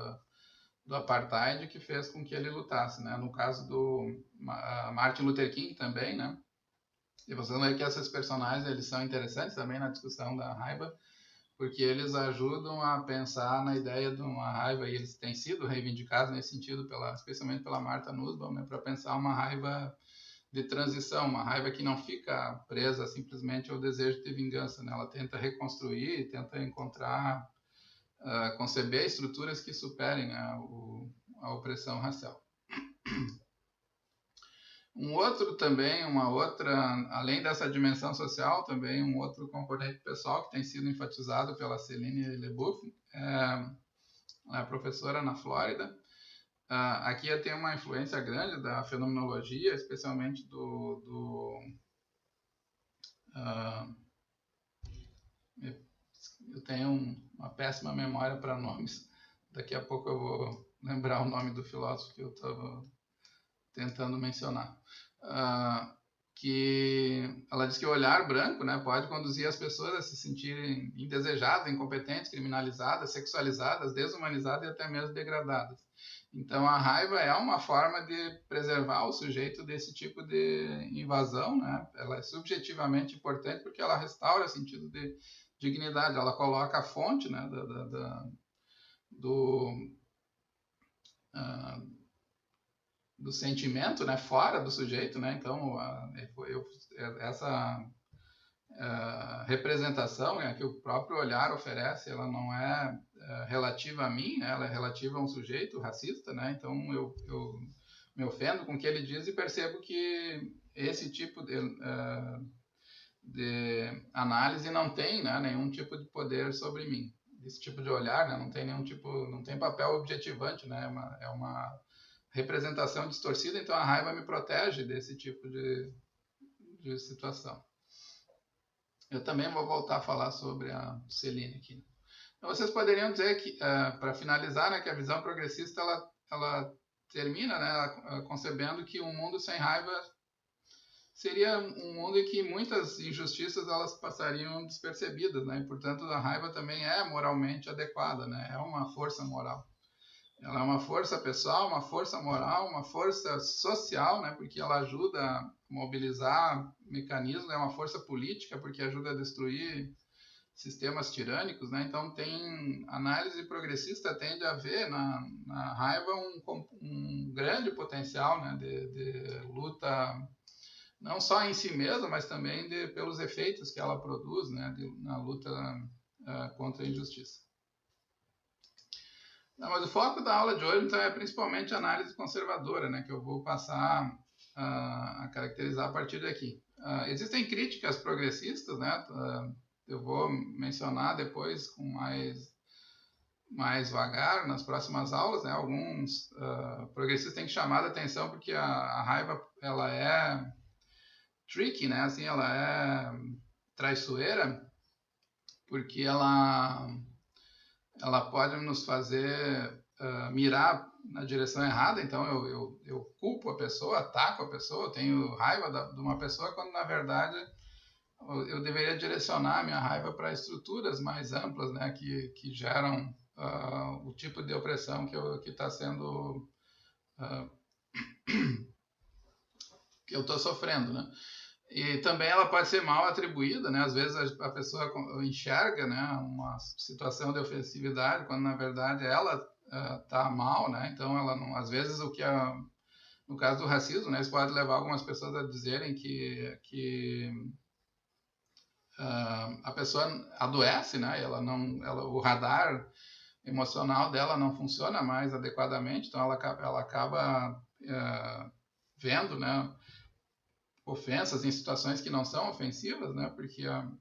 do apartheid que fez com que ele lutasse, né? No caso do Martin Luther King também, né? E você vê que esses personagens eles são interessantes também na discussão da raiva, porque eles ajudam a pensar na ideia de uma raiva, e eles têm sido reivindicados nesse sentido, especialmente pela Martha Nussbaum, né, para pensar uma raiva de transição, uma raiva que não fica presa simplesmente ao desejo de vingança, né? Ela tenta reconstruir, tenta encontrar, conceber estruturas que superem a opressão racial. Além dessa dimensão social, também um outro componente pessoal que tem sido enfatizado pela Céline Leboeuf, a professora na Flórida. Aqui tem uma influência grande da fenomenologia, especialmente eu tenho uma péssima memória para nomes. Daqui a pouco eu vou lembrar o nome do filósofo que eu estava tentando mencionar. Que ela diz que o olhar branco, né, pode conduzir as pessoas a se sentirem indesejadas, incompetentes, criminalizadas, sexualizadas, desumanizadas e até mesmo degradadas. Então a raiva é uma forma de preservar o sujeito desse tipo de invasão, né? Ela é subjetivamente importante porque ela restaura o sentido de dignidade, ela coloca a fonte, né, do sentimento, né, fora do sujeito, né? Então essa representação, né, que o próprio olhar oferece, ela não é relativa a mim, né? Ela é relativa a um sujeito racista, né? Então eu me ofendo com o que ele diz e percebo que esse tipo de análise não tem, né, nenhum tipo de poder sobre mim. Esse tipo de olhar, né, não tem papel objetivante, né? É uma representação distorcida, então a raiva me protege desse tipo de situação. Eu também vou voltar a falar sobre a Céline aqui. Então, vocês poderiam dizer que, para finalizar, né, que a visão progressista ela termina, né, concebendo que um mundo sem raiva seria um mundo em que muitas injustiças elas passariam despercebidas, né, e portanto a raiva também é moralmente adequada, né, é uma força moral. Ela é uma força pessoal, uma força moral, uma força social, né, porque ela ajuda a mobilizar mecanismos, é uma força política, porque ajuda a destruir sistemas tirânicos, né? Então, análise progressista tende a ver na raiva um grande potencial, né, de luta, não só em si mesma, mas também pelos efeitos que ela produz, né, na luta contra a injustiça. Não, mas o foco da aula de hoje, então, é principalmente a análise conservadora, né, que eu vou passar a caracterizar a partir daqui. Existem críticas progressistas, né, eu vou mencionar depois com mais vagar nas próximas aulas, né, alguns progressistas têm chamado a atenção porque a raiva, ela é tricky, né, assim, ela é traiçoeira, porque ela pode nos fazer mirar na direção errada. Então eu culpo a pessoa, ataco a pessoa, tenho raiva de uma pessoa, quando na verdade eu deveria direcionar a minha raiva para estruturas mais amplas, né, que geram o tipo de opressão que está sendo que eu estou sofrendo, né? E também ela pode ser mal atribuída, né? Às vezes a pessoa enxerga, né, uma situação de ofensividade, quando na verdade ela está mal, né? Então ela não, às vezes no caso do racismo, né, isso pode levar algumas pessoas a dizerem que a pessoa adoece, né? O radar emocional dela não funciona mais adequadamente, então ela acaba vendo, né, ofensas em situações que não são ofensivas, né? Porque a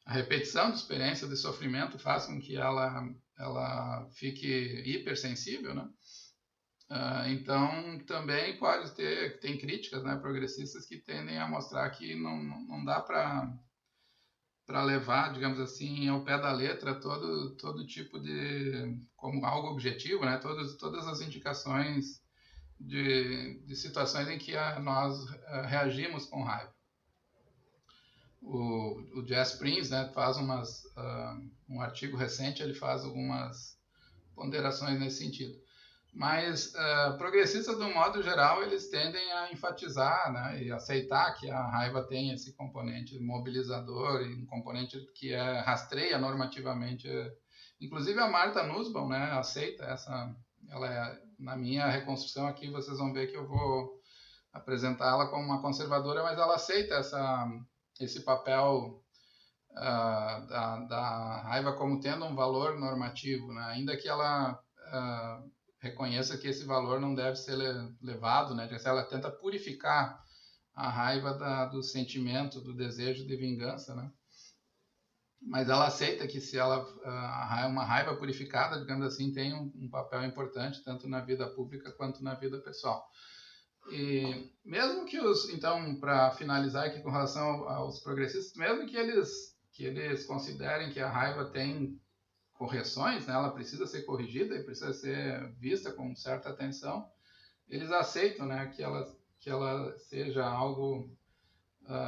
repetição de experiência de sofrimento faz com que ela fique hipersensível, né? Então, também tem críticas, né, progressistas que tendem a mostrar que não dá para levar, digamos assim, ao pé da letra todo tipo como algo objetivo, né, todas as indicações de situações em que nós reagimos com raiva. O Jess Prince, né, faz um artigo recente, ele faz algumas ponderações nesse sentido. Mas progressistas, do modo geral, eles tendem a enfatizar, né, e aceitar que a raiva tem esse componente mobilizador e um componente que rastreia normativamente. Inclusive a Martha Nussbaum, né, aceita essa. Na minha reconstrução aqui, vocês vão ver que eu vou apresentá-la como uma conservadora, mas ela aceita esse papel da raiva como tendo um valor normativo, né? Ainda que ela reconheça que esse valor não deve ser levado, né? Ela tenta purificar a raiva do sentimento, do desejo de vingança, né? Mas ela aceita que se uma raiva purificada, digamos assim, tem um papel importante tanto na vida pública quanto na vida pessoal. E mesmo que então, para finalizar aqui com relação aos progressistas, mesmo que eles considerem que a raiva tem correções, né, ela precisa ser corrigida e precisa ser vista com certa atenção, eles aceitam, né, que ela seja algo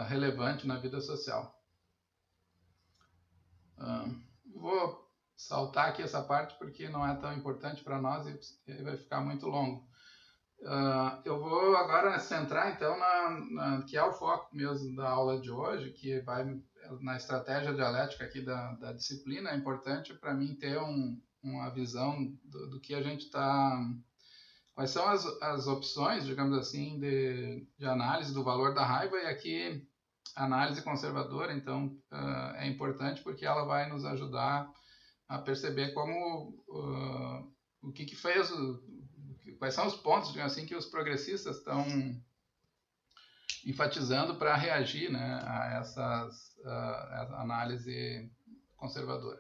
relevante na vida social. Vou saltar aqui essa parte porque não é tão importante para nós e vai ficar muito longo. Eu vou agora centrar então que é o foco mesmo da aula de hoje, que vai na estratégia dialética aqui da disciplina. É importante para mim ter uma visão do que a gente está... Quais são as opções, digamos assim, de análise do valor da raiva, e aqui a análise conservadora, então, é importante porque ela vai nos ajudar a perceber como o que fez... Quais são os pontos, digamos assim, que os progressistas estão enfatizando para reagir, né, a essa análise conservadora.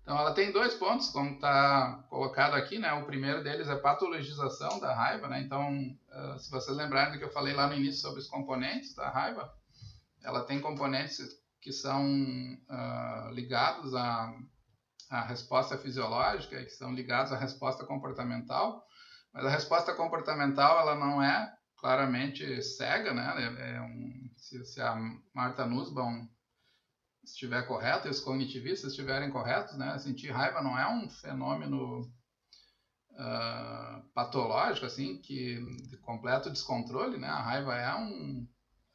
Então, ela tem 2 pontos, como está colocado aqui, né? O primeiro deles é a patologização da raiva, né? Então, se vocês lembrarem do que eu falei lá no início sobre os componentes da raiva, ela tem componentes que são ligados à resposta fisiológica e que são ligados à resposta comportamental. Mas a resposta comportamental, ela não é claramente cega, né? Se a Martha Nussbaum estiver correta e os cognitivistas estiverem corretos, né? Sentir raiva não é um fenômeno patológico, assim, de completo descontrole, né? A raiva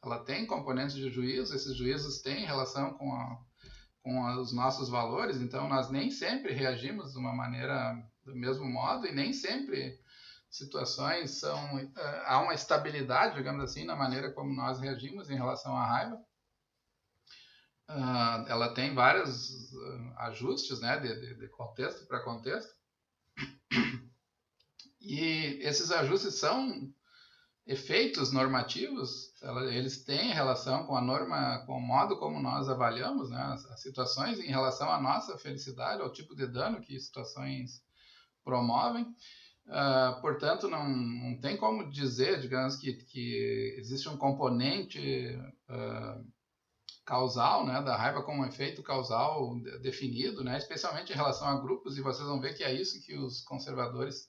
ela tem componentes de juízo, esses juízos têm relação com os nossos valores, então nós nem sempre reagimos de uma maneira do mesmo modo e nem sempre situações há uma estabilidade, digamos assim, na maneira como nós reagimos em relação à raiva. Ela tem vários ajustes, né, de contexto para contexto, e esses ajustes são efeitos normativos, eles têm relação com a norma, com o modo como nós avaliamos, né, as situações em relação à nossa felicidade, ao tipo de dano que situações promovem. Portanto, não tem como dizer, digamos, que existe um componente causal, né, da raiva como um efeito causal definido, né, especialmente em relação a grupos, e vocês vão ver que é isso que os conservadores,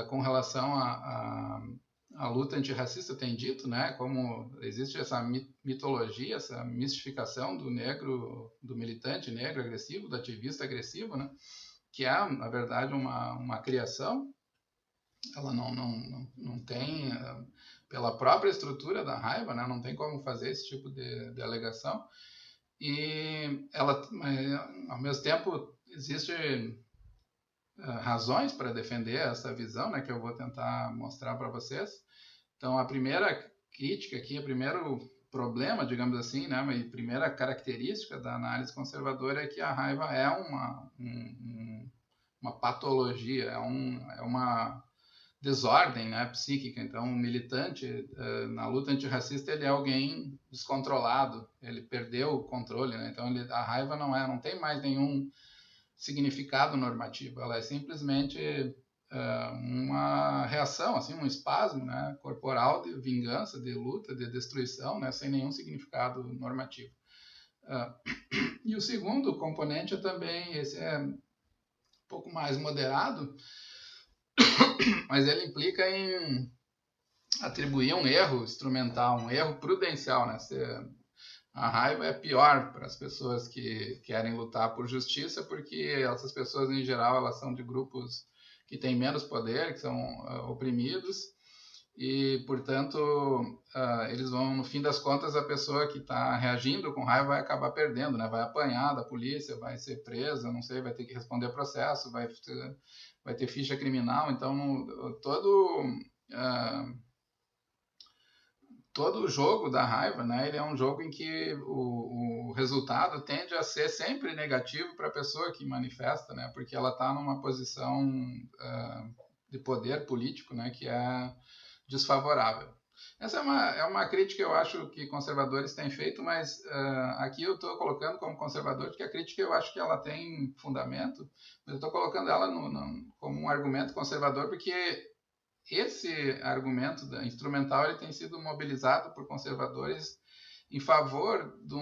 com relação à luta antirracista, têm dito, né, como existe essa mitologia, essa mistificação do negro, do militante negro agressivo, do ativista agressivo, né, que é, na verdade, uma criação. Ela não tem, pela própria estrutura da raiva, né, não tem como fazer esse tipo de alegação. E ela, ao mesmo tempo, existem razões para defender essa visão, né, que eu vou tentar mostrar para vocês. Então, a primeira crítica aqui, o primeiro problema, digamos assim, né, a primeira característica da análise conservadora é que a raiva é uma patologia, é uma desordem, né, psíquica. Então, o militante na luta antirracista, ele é alguém descontrolado, ele perdeu o controle, né? Então a raiva não tem mais nenhum significado normativo, ela é simplesmente uma reação, assim, um espasmo, né, corporal de vingança, de luta, de destruição, né, sem nenhum significado normativo. E o segundo componente também, esse é um pouco mais moderado, mas ele implica em atribuir um erro instrumental, um erro prudencial, né? A raiva é pior para as pessoas que querem lutar por justiça, porque essas pessoas, em geral, elas são de grupos que têm menos poder, que são oprimidos, e, portanto, eles vão, no fim das contas, a pessoa que está reagindo com raiva vai acabar perdendo, né? Vai apanhar da polícia, vai ser presa, não sei, vai ter que responder a processo, vai ter ficha criminal. Então, todo o jogo da raiva, né, ele é um jogo em que o resultado tende a ser sempre negativo para a pessoa que manifesta, né, porque ela está numa posição de poder político, né, que é desfavorável. Essa é uma crítica, eu acho, que conservadores têm feito, mas aqui eu estou colocando como conservador, porque a crítica eu acho que ela tem fundamento, mas eu estou colocando ela como um argumento conservador, porque esse argumento instrumental ele tem sido mobilizado por conservadores em favor de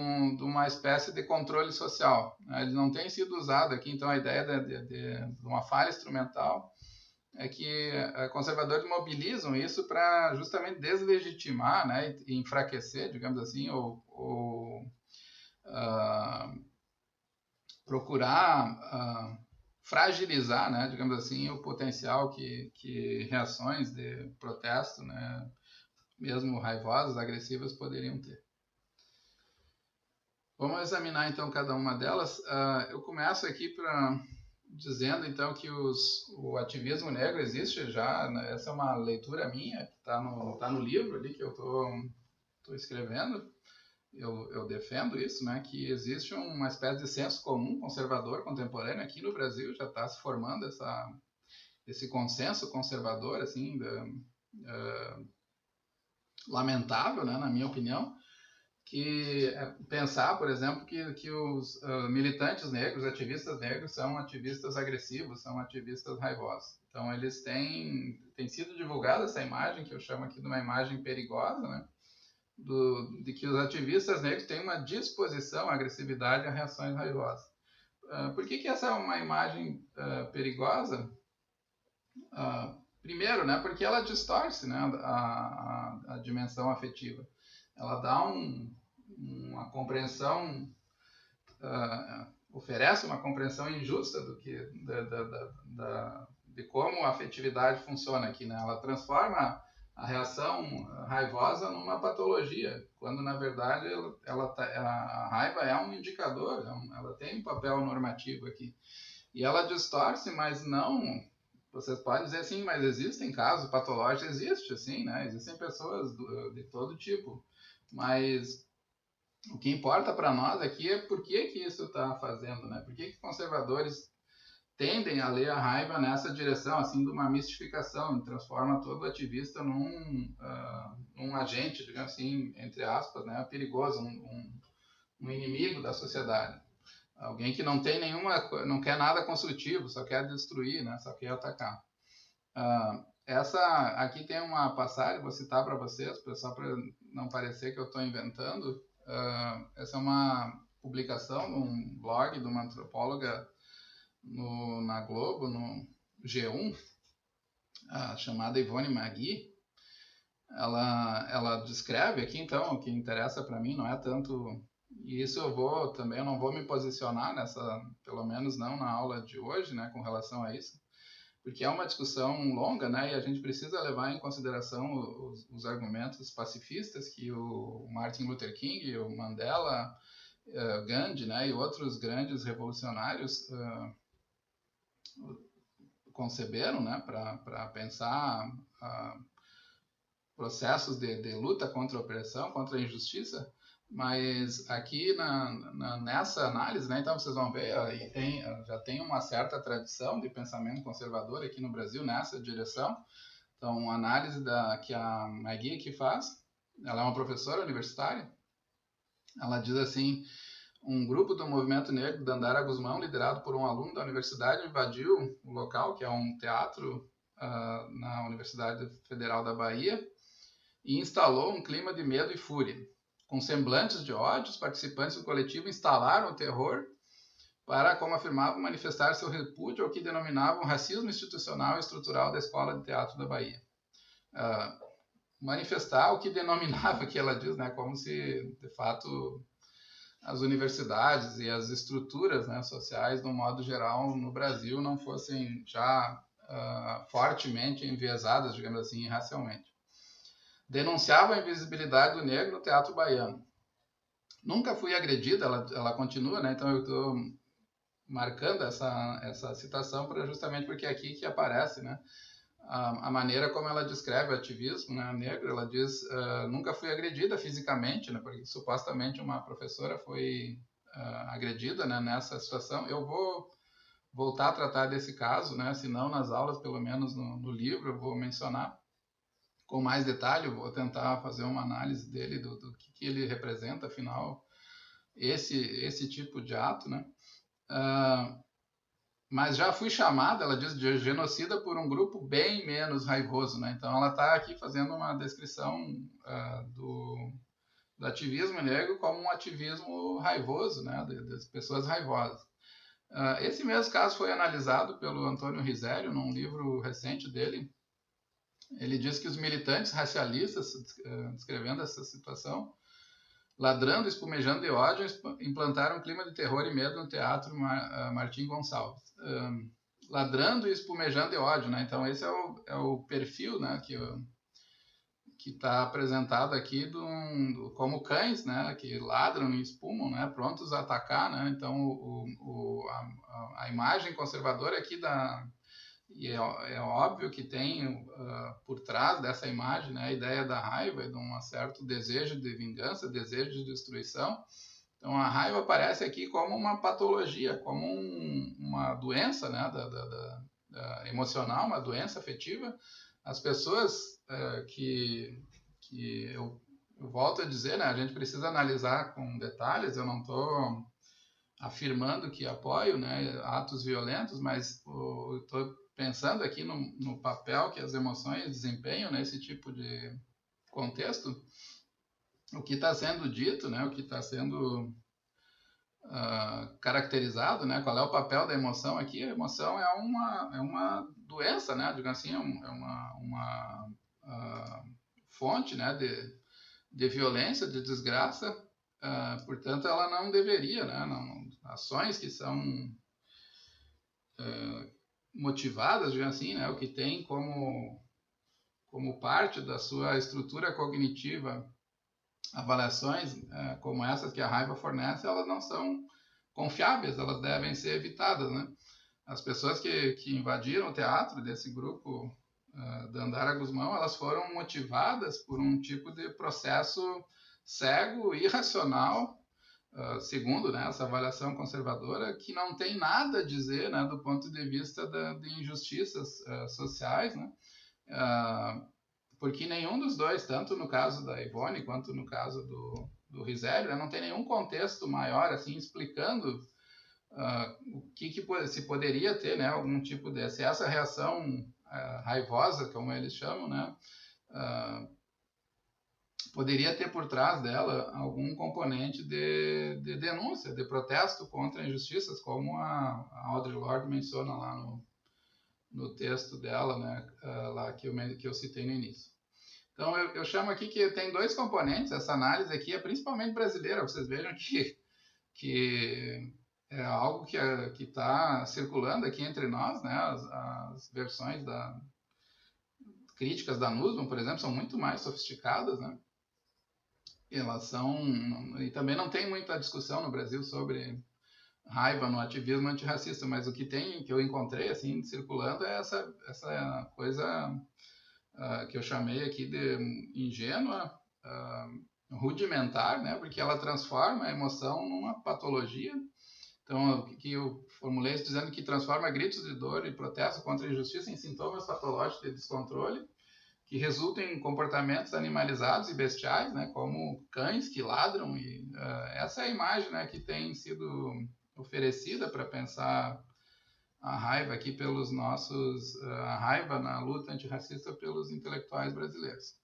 uma espécie de controle social. Ele não tem sido usado aqui, então a ideia de uma falha instrumental é que conservadores mobilizam isso para justamente deslegitimar, né, e enfraquecer, digamos assim, ou procurar fragilizar, né, digamos assim, o potencial que reações de protesto, né, mesmo raivosas, agressivas, poderiam ter. Vamos examinar então cada uma delas. Eu começo aqui dizendo então que o ativismo negro existe já, né? Essa é uma leitura minha, que está no livro ali que eu estou escrevendo. Eu defendo isso, né, que existe uma espécie de senso comum conservador contemporâneo aqui no Brasil, já está se formando esse consenso conservador, assim, lamentável, né, na minha opinião, que é pensar, por exemplo, que os militantes negros, ativistas negros, são ativistas agressivos, são ativistas raivosos. Então, eles têm sido divulgada essa imagem, que eu chamo aqui de uma imagem perigosa, né, de que os ativistas negros têm uma disposição à agressividade e a reações raivosas. Por que essa é uma imagem perigosa? Primeiro, né, porque ela distorce, né, a dimensão afetiva. Ela dá uma compreensão, oferece uma compreensão injusta de como a afetividade funciona aqui, né? Ela transforma a reação raivosa numa patologia, quando na verdade a raiva é um indicador, ela tem um papel normativo aqui. E ela distorce, mas não... Vocês podem dizer assim, mas existem casos patológicos, existe, assim, né? Existem pessoas de todo tipo, mas o que importa para nós aqui é por que isso está fazendo, né? Por que conservadores tendem a ler a raiva nessa direção, assim, de uma mistificação, transforma todo ativista num agente, digamos assim, entre aspas, né, perigoso, um inimigo da sociedade. Alguém que não quer nada construtivo, só quer destruir, né, só quer atacar. Essa aqui tem uma passagem, vou citar para vocês, só para não parecer que eu estou inventando. Essa é uma publicação de um blog de uma antropóloga na Globo, no G1, chamada Ivone Magui. Ela descreve aqui, então, o que interessa para mim não é tanto... E isso eu não vou me posicionar pelo menos não na aula de hoje, né, com relação a isso, porque é uma discussão longa, né, e a gente precisa levar em consideração os argumentos pacifistas que o Martin Luther King, o Mandela, Gandhi, né, e outros grandes revolucionários conceberam, né, para pensar processos de luta contra a opressão, contra a injustiça. Mas aqui nessa análise, né, então vocês vão ver, já tem uma certa tradição de pensamento conservador aqui no Brasil nessa direção. Então, a análise que a Magui aqui faz, ela é uma professora universitária, ela diz assim: um grupo do movimento negro Dandara Guzmão, liderado por um aluno da universidade, invadiu o local, que é um teatro na Universidade Federal da Bahia e instalou um clima de medo e fúria. Com semblantes de ódio, os participantes do coletivo instalaram o terror para, como afirmavam, manifestar seu repúdio ao que denominavam racismo institucional e estrutural da Escola de Teatro da Bahia. Manifestar o que denominava, que ela diz, né, como se, de fato, as universidades e as estruturas, né, sociais, de um modo geral, no Brasil, não fossem já fortemente enviesadas, digamos assim, racialmente. Denunciava a invisibilidade do negro no teatro baiano. Nunca fui agredida, ela continua, né, então eu estou marcando essa citação justamente porque é aqui que aparece, né, a maneira como ela descreve o ativismo, né, negro. Ela diz, nunca fui agredida fisicamente, né, porque supostamente uma professora foi agredida, né, nessa situação. Eu vou voltar a tratar desse caso, né, se não nas aulas, pelo menos no livro, eu vou mencionar com mais detalhe, eu vou tentar fazer uma análise dele, do que ele representa, afinal, esse tipo de ato, né. Mas já fui chamada, ela diz, de genocida por um grupo bem menos raivoso, né? Então ela está aqui fazendo uma descrição do ativismo negro como um ativismo raivoso, né? Das pessoas raivosas. Esse mesmo caso foi analisado pelo Antônio Risério num livro recente dele. Ele diz que os militantes racialistas, descrevendo essa situação, ladrando, espumejando de ódio, implantaram um clima de terror e medo no Teatro Martim Gonçalves. Ladrando e espumejando de ódio, né? Então esse é o perfil, né, que está apresentado aqui como cães, né, que ladram e espumam, né, prontos a atacar, né? Então a imagem conservadora aqui e é óbvio que tem por trás dessa imagem, né, a ideia da raiva e de um certo desejo de vingança, desejo de destruição. Então a raiva aparece aqui como uma patologia, como uma doença, né, da emocional, uma doença afetiva. As pessoas que eu volto a dizer, né, a gente precisa analisar com detalhes. Eu não estou afirmando que apoio, né, atos violentos, mas estou pensando aqui no papel que as emoções desempenham nesse tipo de contexto. O que está sendo dito, né, o que está sendo caracterizado, né, qual é o papel da emoção aqui. A emoção é uma doença, né, digamos assim, é uma fonte, né, de violência, de desgraça. Portanto, ela não deveria, né, ações que são motivadas, digamos assim, né, o que tem como parte da sua estrutura cognitiva avaliações como essas que a raiva fornece, elas não são confiáveis, elas devem ser evitadas, né? As pessoas que invadiram o teatro desse grupo da Andara Guzmão, elas foram motivadas por um tipo de processo cego, irracional, segundo, né, essa avaliação conservadora, que não tem nada a dizer, né, do ponto de vista de injustiças sociais, né, porque nenhum dos dois, tanto no caso da Ivone quanto no caso do Risério, né, não tem nenhum contexto maior assim explicando o que se poderia ter, né, algum tipo de essa reação raivosa, como eles chamam, né, poderia ter por trás dela algum componente de denúncia, de protesto contra injustiças, como a Audre Lorde menciona lá no texto dela, né, lá que eu citei no início. Então eu chamo aqui que tem dois componentes. Essa análise aqui é principalmente brasileira. Vocês vejam que é algo que está circulando aqui entre nós, né, as versões críticas da Nussbaum, por exemplo, são muito mais sofisticadas, né? E também não tem muita discussão no Brasil sobre raiva no ativismo antirracista, mas o que eu encontrei assim circulando é essa coisa que eu chamei aqui de ingênua, rudimentar, né, porque ela transforma a emoção numa patologia. Então, o que eu formulei dizendo que transforma gritos de dor e protesto contra a injustiça em sintomas patológicos de descontrole, que resultam em comportamentos animalizados e bestiais, né, como cães que ladram. E essa é a imagem, né, que tem sido oferecida para pensar a raiva aqui pelos nossos, a raiva na luta antirracista pelos intelectuais brasileiros.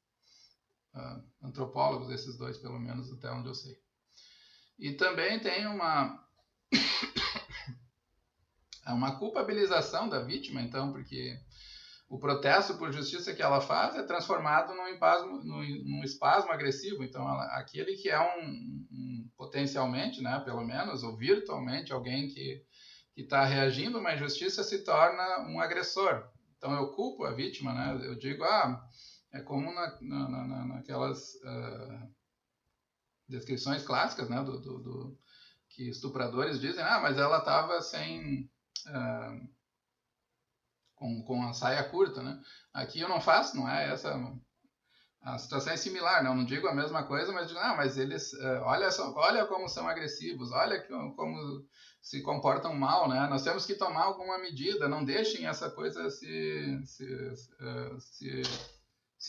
Antropólogos, esses dois, pelo menos, até onde eu sei. E também tem uma culpabilização da vítima, então, porque o protesto por justiça que ela faz é transformado num espasmo agressivo. Então, aquele que é potencialmente, né, pelo menos, ou virtualmente, alguém que está reagindo a uma injustiça se torna um agressor. Então, eu culpo a vítima, né? Eu digo, é como naquelas descrições clássicas, né, que estupradores dizem, mas ela estava sem... com a saia curta, né? Aqui eu não faço, não é essa... A situação é similar, não digo a mesma coisa, mas digo, mas eles... olha como são agressivos, olha como se comportam mal, né? Nós temos que tomar alguma medida, não deixem essa coisa se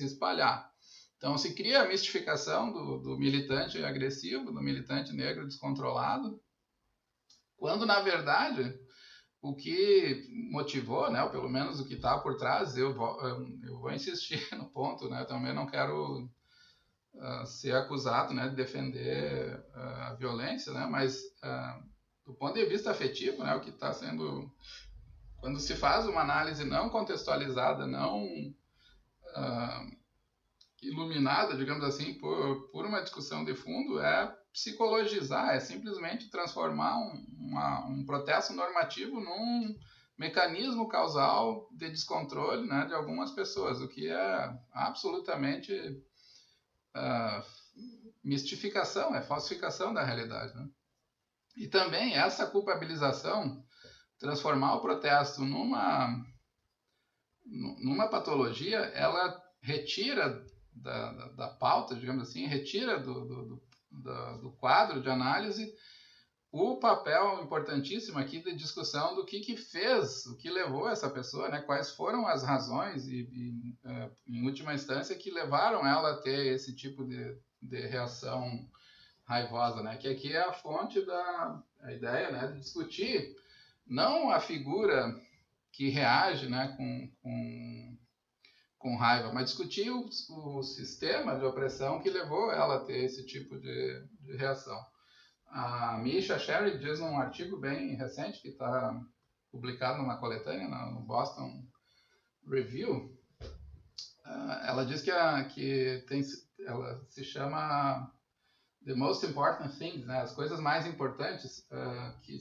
espalhar. Então, se cria a mistificação do militante agressivo, do militante negro descontrolado, quando, na verdade, o que motivou, né, ou pelo menos o que está por trás, eu vou insistir no ponto, né? Também não quero ser acusado, né, de defender a violência, né? Mas, do ponto de vista afetivo, né, o que está sendo... Quando se faz uma análise não contextualizada, não iluminada, digamos assim, por uma discussão de fundo, é psicologizar, é simplesmente transformar um protesto normativo num mecanismo causal de descontrole, né, de algumas pessoas, o que é absolutamente mistificação, é falsificação da realidade, né? E também essa culpabilização, transformar o protesto numa patologia, ela retira da pauta, digamos assim, retira do quadro de análise o papel importantíssimo aqui de discussão do que fez, o que levou essa pessoa, né? Quais foram as razões em última instância, que levaram ela a ter esse tipo de reação raivosa, né? Que aqui é a fonte a ideia, né, de discutir não a figura que reage, né, com raiva, mas discutir o sistema de opressão que levou ela a ter esse tipo de reação. A Misha Sherry diz num artigo bem recente, que está publicado numa coletânea, no Boston Review, ela diz que ela se chama The Most Important Things, né, as coisas mais importantes, que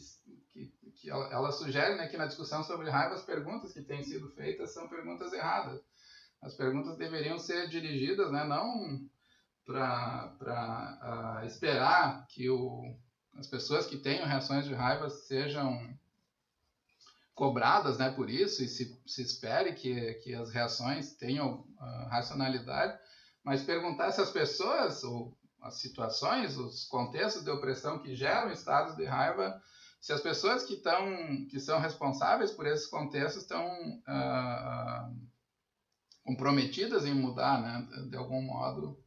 ela sugere, né, que na discussão sobre raiva as perguntas que têm sido feitas são perguntas erradas. As perguntas deveriam ser dirigidas, né, não para esperar que as pessoas que tenham reações de raiva sejam cobradas, né, por isso, e se espere que as reações tenham racionalidade, mas perguntar se as pessoas, ou as situações, os contextos de opressão que geram estados de raiva, se as pessoas que são responsáveis por esses contextos estão comprometidas em mudar, né, de algum modo,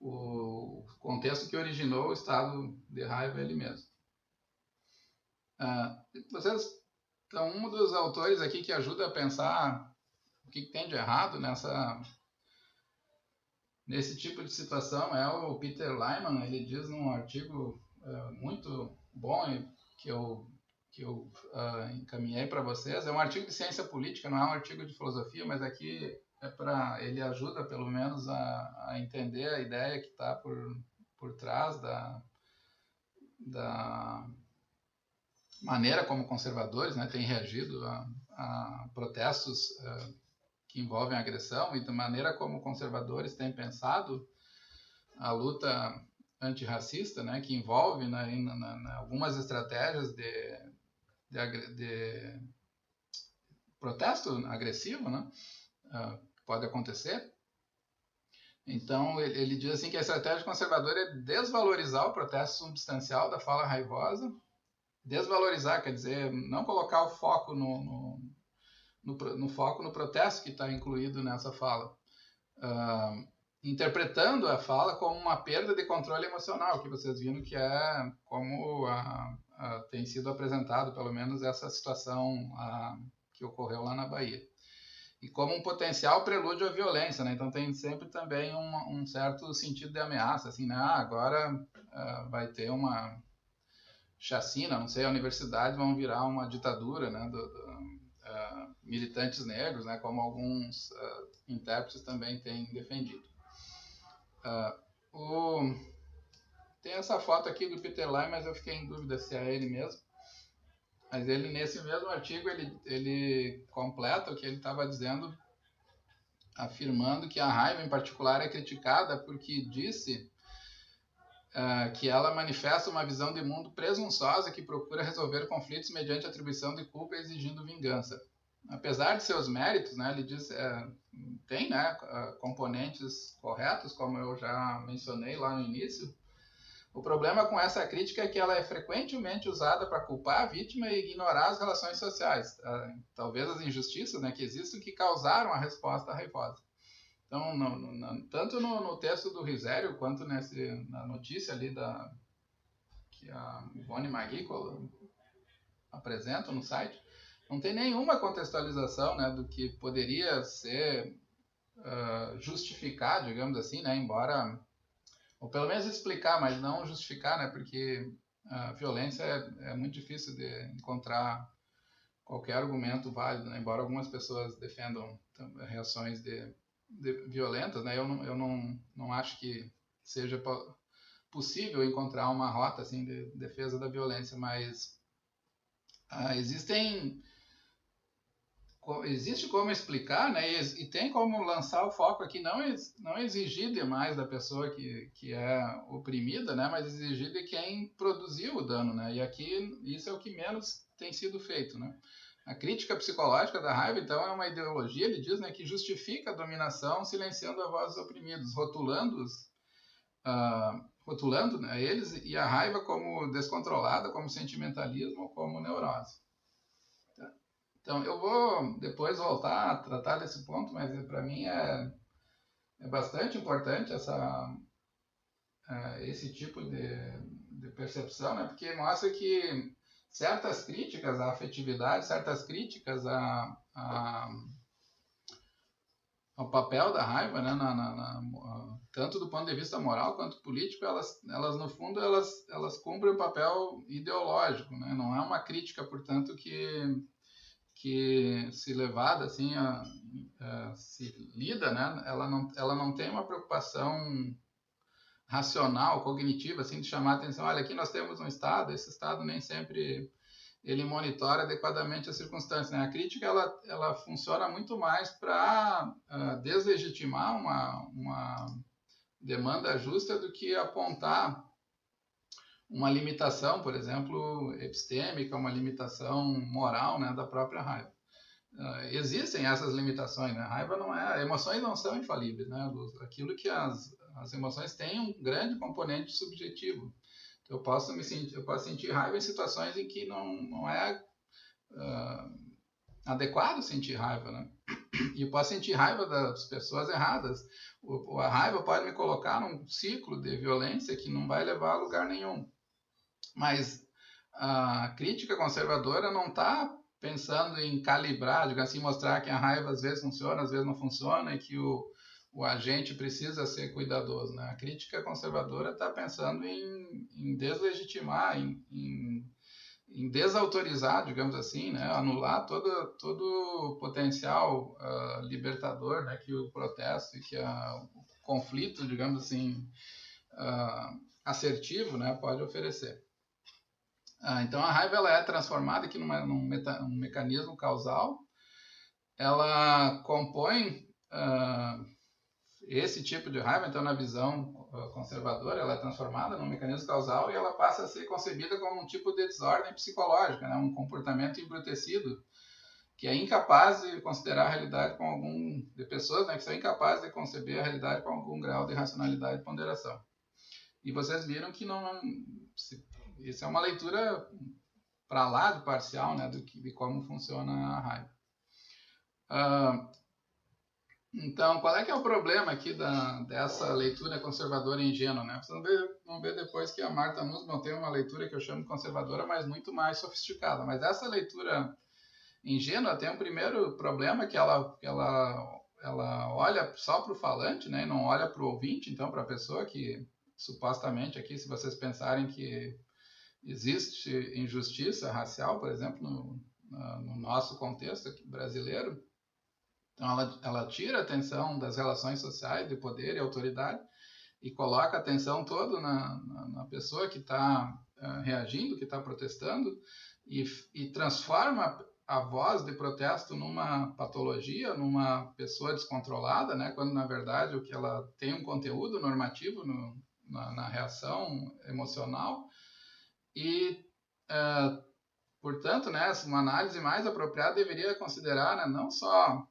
o contexto que originou o estado de raiva ele mesmo. Então, um dos autores aqui que ajuda a pensar o que tem de errado nesse tipo de situação é o Peter Lyman. Ele diz num artigo muito bom que eu encaminhei para vocês. É um artigo de ciência política, não é um artigo de filosofia, mas aqui ele ajuda pelo menos a entender a ideia que está por trás da maneira como conservadores, né, têm reagido a protestos que envolvem agressão, e da maneira como conservadores têm pensado a luta antirracista, né, que envolve algumas estratégias de protesto agressivo, né, pode acontecer. Então, ele diz assim que a estratégia conservadora é desvalorizar o protesto substancial da fala raivosa. Desvalorizar quer dizer não colocar o foco no protesto que está incluído nessa fala, interpretando a fala como uma perda de controle emocional, que vocês viram que é como tem sido apresentado, pelo menos, essa situação que ocorreu lá na Bahia. E como um potencial prelúdio à violência, né? Então tem sempre também um certo sentido de ameaça, assim, né? Agora vai ter uma chacina, não sei, a universidade vão virar uma ditadura, né? Militantes negros, né? Como alguns intérpretes também têm defendido. Tem essa foto aqui do Peter Lai, mas eu fiquei em dúvida se é ele mesmo. Mas ele, nesse mesmo artigo, ele completa o que ele estava dizendo, afirmando que a raiva, em particular, é criticada porque disse que ela manifesta uma visão de mundo presunçosa que procura resolver conflitos mediante atribuição de culpa e exigindo vingança. Apesar de seus méritos, né, ele diz tem, né, componentes corretos, como eu já mencionei lá no início. O problema com essa crítica é que ela é frequentemente usada para culpar a vítima e ignorar as relações sociais, talvez as injustiças, né, que existem, que causaram a resposta raivosa. Então, tanto no texto do Risério, quanto na notícia ali que a Ivone Magui apresenta no site, não tem nenhuma contextualização, né, do que poderia ser justificar, digamos assim, né, embora... Ou pelo menos explicar, mas não justificar, né? Porque a violência é muito difícil de encontrar qualquer argumento válido, né? Embora algumas pessoas defendam reações violentas, né? Eu não acho que seja possível encontrar uma rota assim, de defesa da violência, mas existe como explicar, né? E tem como lançar o foco aqui, não exigir demais da pessoa que é oprimida, né? Mas exigir de quem produziu o dano, né? E aqui isso é o que menos tem sido feito, né? A crítica psicológica da raiva, então, é uma ideologia, ele diz, né, que justifica a dominação silenciando a voz dos oprimidos, rotulando, né, eles e a raiva como descontrolada, como sentimentalismo, como neurose. Então, eu vou depois voltar a tratar desse ponto, mas para mim é bastante importante esse tipo de percepção, né? Porque mostra que certas críticas à afetividade, certas críticas ao papel da raiva, né? Tanto do ponto de vista moral quanto político, elas no fundo, elas cumprem um papel ideológico, né? Não é uma crítica, portanto, que se levada assim se lida, né, ela não tem uma preocupação racional, cognitiva, assim, de chamar a atenção. Olha, aqui nós temos um Estado, esse Estado nem sempre ele monitora adequadamente as circunstâncias, né? A crítica ela funciona muito mais para deslegitimar uma demanda justa do que apontar uma limitação, por exemplo, epistêmica, uma limitação moral, né, da própria raiva. Existem essas limitações, né? A raiva emoções não são infalíveis, né? Aquilo que as emoções têm um grande componente subjetivo. Então, eu posso sentir raiva em situações em que não é adequado sentir raiva, né? E eu posso sentir raiva das pessoas erradas. A raiva pode me colocar num ciclo de violência que não vai levar a lugar nenhum. Mas a crítica conservadora não está pensando em calibrar, digamos assim, mostrar que a raiva às vezes funciona, às vezes não funciona, e que o agente precisa ser cuidadoso, né? A crítica conservadora está pensando em deslegitimar, em desautorizar, digamos assim, né? Anular todo o potencial libertador, né? Que o protesto e que o conflito, digamos assim, assertivo, né? Pode oferecer. Então a raiva ela é transformada aqui num mecanismo causal. Ela compõe esse tipo de raiva, então na visão conservadora, ela é transformada num mecanismo causal e ela passa a ser concebida como um tipo de desordem psicológica, né? Um comportamento embrutecido que é incapaz de considerar a realidade de pessoas, né, que são incapazes de conceber a realidade com algum grau de racionalidade e ponderação. E vocês viram que isso é uma leitura para lá de parcial, né, de como funciona a raiva. Então, qual é que é o problema aqui dessa leitura conservadora ingênua, né? Vocês vão ver depois que a Martha Nussbaum tem uma leitura que eu chamo de conservadora, mas muito mais sofisticada. Mas essa leitura ingênua tem um primeiro problema, que ela olha só para o falante, né? E não olha para o ouvinte, então para a pessoa que, supostamente aqui, se vocês pensarem que existe injustiça racial, por exemplo, no nosso contexto aqui brasileiro, então ela tira a atenção das relações sociais, de poder e autoridade, e coloca a atenção toda na pessoa que está reagindo, que está protestando, e transforma a voz de protesto numa patologia, numa pessoa descontrolada, né? Quando na verdade o que ela tem um conteúdo normativo na reação emocional, e portanto, né, uma análise mais apropriada deveria considerar, né, não só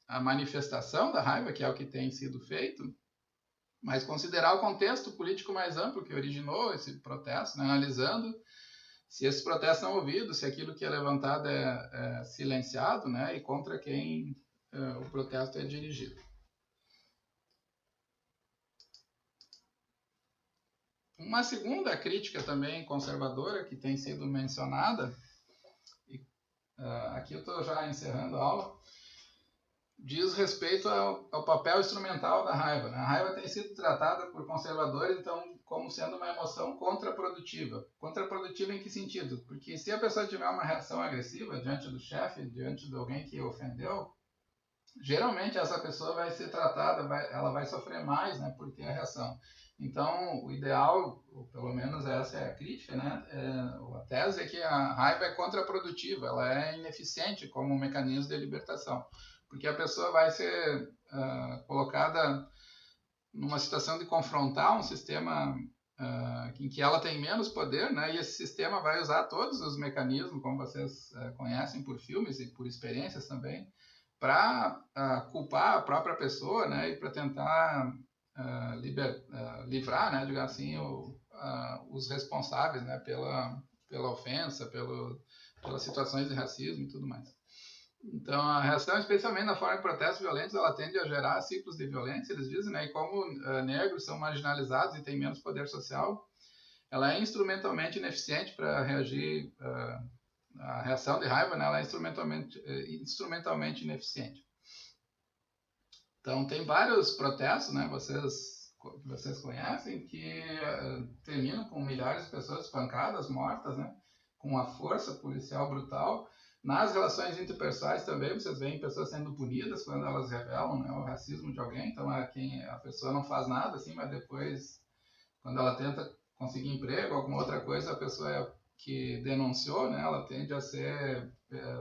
a manifestação da raiva, que é o que tem sido feito, mas considerar o contexto político mais amplo que originou esse protesto, né, analisando se esses protestos são ouvidos, se aquilo que é levantado é silenciado, né, e contra quem o protesto é dirigido. Uma segunda crítica também conservadora que tem sido mencionada, aqui eu estou já encerrando a aula, diz respeito ao papel instrumental da raiva, né? A raiva tem sido tratada por conservadores, então, como sendo uma emoção contraprodutiva. Contraprodutiva em que sentido? Porque se a pessoa tiver uma reação agressiva diante do chefe, diante de alguém que ofendeu, geralmente essa pessoa vai ser tratada, ela vai sofrer mais, né, por ter a reação. Então, o ideal, ou pelo menos essa é a crítica, né, a tese é que a raiva é contraprodutiva, ela é ineficiente como um mecanismo de libertação, porque a pessoa vai ser colocada numa situação de confrontar um sistema em que ela tem menos poder, né, e esse sistema vai usar todos os mecanismos, como vocês conhecem por filmes e por experiências também, para culpar a própria pessoa, né, e para tentar livrar, né, digamos assim, os responsáveis, né, pela ofensa, pelas situações de racismo e tudo mais. Então, a reação, especialmente na forma de protestos violentos, ela tende a gerar ciclos de violência, eles dizem, né, e como negros são marginalizados e têm menos poder social, ela é instrumentalmente ineficiente para reagir. A reação de raiva, né, ela é instrumentalmente ineficiente. Então, tem vários protestos, né, vocês conhecem, que terminam com milhares de pessoas espancadas, mortas, né, com a força policial brutal. Nas relações interpessoais também, vocês veem pessoas sendo punidas quando elas revelam, né, o racismo de alguém. Então, a pessoa não faz nada, assim, mas depois, quando ela tenta conseguir emprego, alguma outra coisa, a pessoa que denunciou, né, ela tende a ser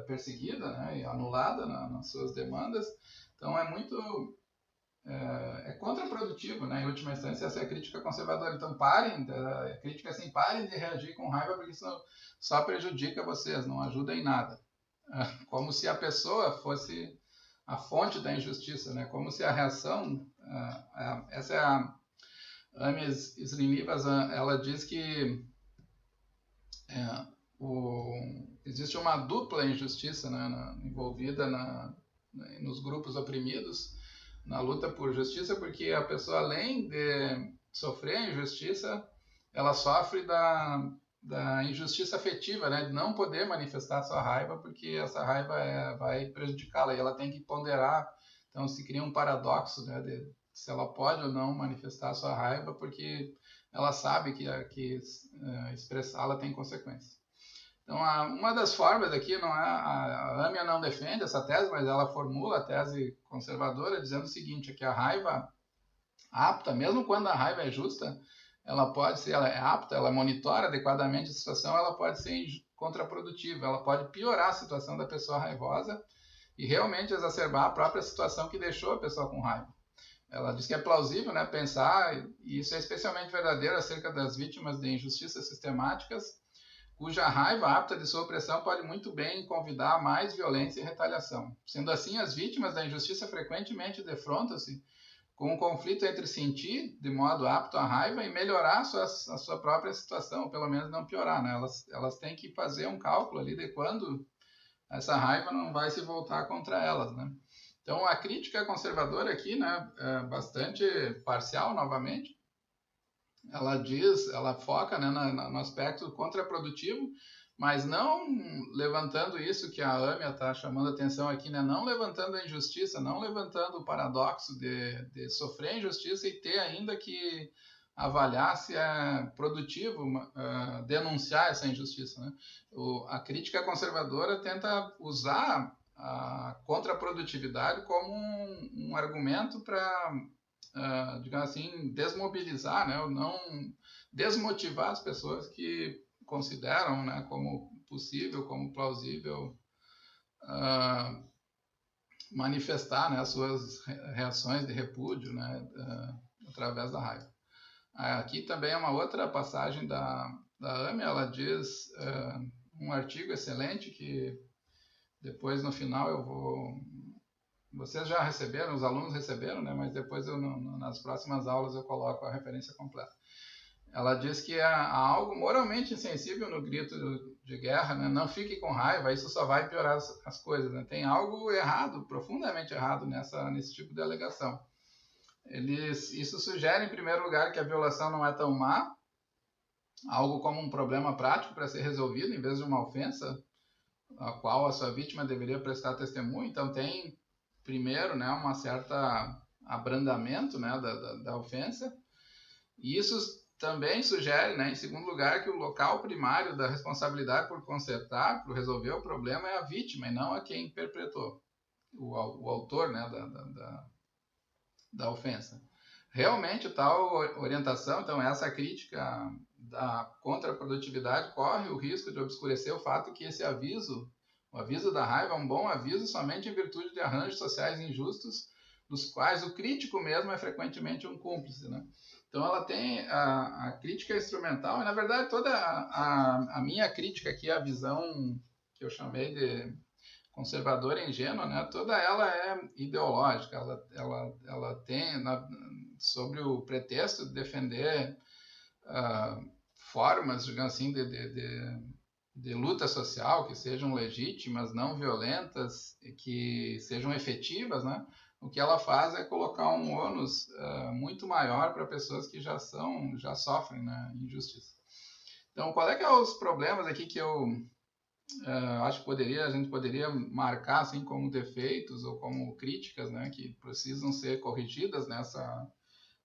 perseguida, né, e anulada nas suas demandas. Então, é contraprodutivo, né, em última instância, essa é a crítica conservadora. Então, parem de reagir com raiva, porque isso só prejudica vocês, não ajuda em nada. Como se a pessoa fosse a fonte da injustiça, né, como se a reação... essa é a Amy Srinivas, ela diz que existe uma dupla injustiça, né, envolvida nos grupos oprimidos, na luta por justiça, porque a pessoa, além de sofrer a injustiça, ela sofre da injustiça afetiva, né, de não poder manifestar sua raiva, porque essa raiva vai prejudicá-la, e ela tem que ponderar. Então se cria um paradoxo, né, de se ela pode ou não manifestar sua raiva, porque ela sabe que expressá-la tem consequências. Então, uma das formas aqui, a Amy não defende essa tese, mas ela formula a tese conservadora dizendo o seguinte, que a raiva apta, mesmo quando a raiva é justa, ela é apta, ela monitora adequadamente a situação, ela pode ser contraprodutiva, ela pode piorar a situação da pessoa raivosa e realmente exacerbar a própria situação que deixou a pessoa com raiva. Ela diz que é plausível, né, pensar, e isso é especialmente verdadeiro acerca das vítimas de injustiças sistemáticas, cuja raiva apta de sua opressão pode muito bem convidar a mais violência e retaliação. Sendo assim, as vítimas da injustiça frequentemente defrontam-se com um conflito entre sentir de modo apto à raiva e melhorar a sua própria situação, ou pelo menos não piorar, né? Elas têm que fazer um cálculo ali de quando essa raiva não vai se voltar contra elas, né? Então, a crítica conservadora aqui, né, é bastante parcial, novamente. Ela foca, né, no aspecto contraprodutivo, mas não levantando isso que a Âmia está chamando a atenção aqui, né, não levantando a injustiça, não levantando o paradoxo de sofrer injustiça e ter ainda que avaliar se é produtivo denunciar essa injustiça, né? A crítica conservadora tenta usar a contraprodutividade como um argumento para, digamos assim, desmobilizar, né? Ou não desmotivar as pessoas que consideram, né, como possível, como plausível manifestar, né, as suas reações de repúdio, né, através da raiva. Aqui também é uma outra passagem da Amy, ela diz um artigo excelente que depois no final eu vou... Vocês já receberam, os alunos receberam, né, mas depois nas próximas aulas eu coloco a referência completa. Ela diz que há algo moralmente insensível no grito de guerra, né? Não fique com raiva, isso só vai piorar as coisas, né? Tem algo errado, profundamente errado nesse tipo de alegação. Isso sugere, em primeiro lugar, que a violação não é tão má, algo como um problema prático para ser resolvido, em vez de uma ofensa a qual a sua vítima deveria prestar testemunho. Então tem, primeiro, né, uma certa abrandamento, né, da ofensa, e isso também sugere, né, em segundo lugar, que o local primário da responsabilidade por consertar, por resolver o problema, é a vítima e não a quem perpetrou, o autor, né, da ofensa. Realmente, tal orientação, então essa crítica da contraprodutividade corre o risco de obscurecer o fato que esse aviso, o aviso da raiva, é um bom aviso somente em virtude de arranjos sociais injustos, dos quais o crítico mesmo é frequentemente um cúmplice, né? Então ela tem a crítica instrumental, e na verdade toda a minha crítica aqui, a visão que eu chamei de conservadora e ingênua, né, toda ela é ideológica, ela tem, sobre o pretexto de defender formas, digamos assim, de luta social que sejam legítimas, não violentas, que sejam efetivas, né? O que ela faz é colocar um ônus muito maior para pessoas que já sofrem, né, injustiça. Então, qual é que é os problemas aqui que eu acho que a gente poderia marcar assim como defeitos ou como críticas, né, que precisam ser corrigidas nessa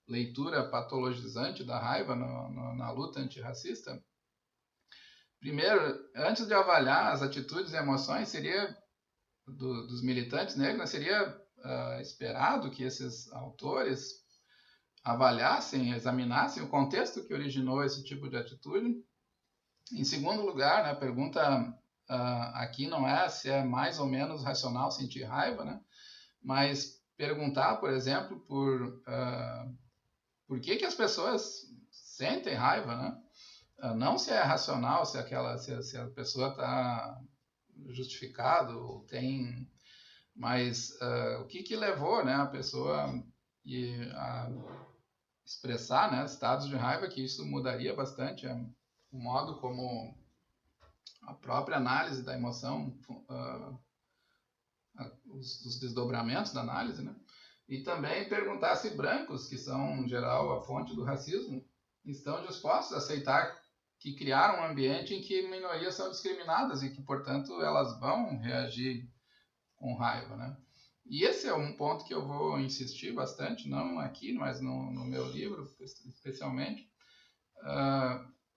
leitura patologizante da raiva na luta antirracista? Primeiro, antes de avaliar as atitudes e emoções dos militantes negros, seria esperado que esses autores avaliassem, examinassem o contexto que originou esse tipo de atitude. Em segundo lugar, né, a pergunta aqui não é se é mais ou menos racional sentir raiva, né, mas perguntar, por exemplo, por que as pessoas sentem raiva, né? Não se é racional, se a pessoa está justificado ou tem, mas o que levou, né, a pessoa a expressar, né, estados de raiva, que isso mudaria bastante o modo como a própria análise da emoção, os desdobramentos da análise, né? E também perguntar se brancos, que são, em geral, a fonte do racismo, estão dispostos a aceitar que criaram um ambiente em que minorias são discriminadas e que, portanto, elas vão reagir com raiva, né? E esse é um ponto que eu vou insistir bastante, não aqui, mas no meu livro, especialmente.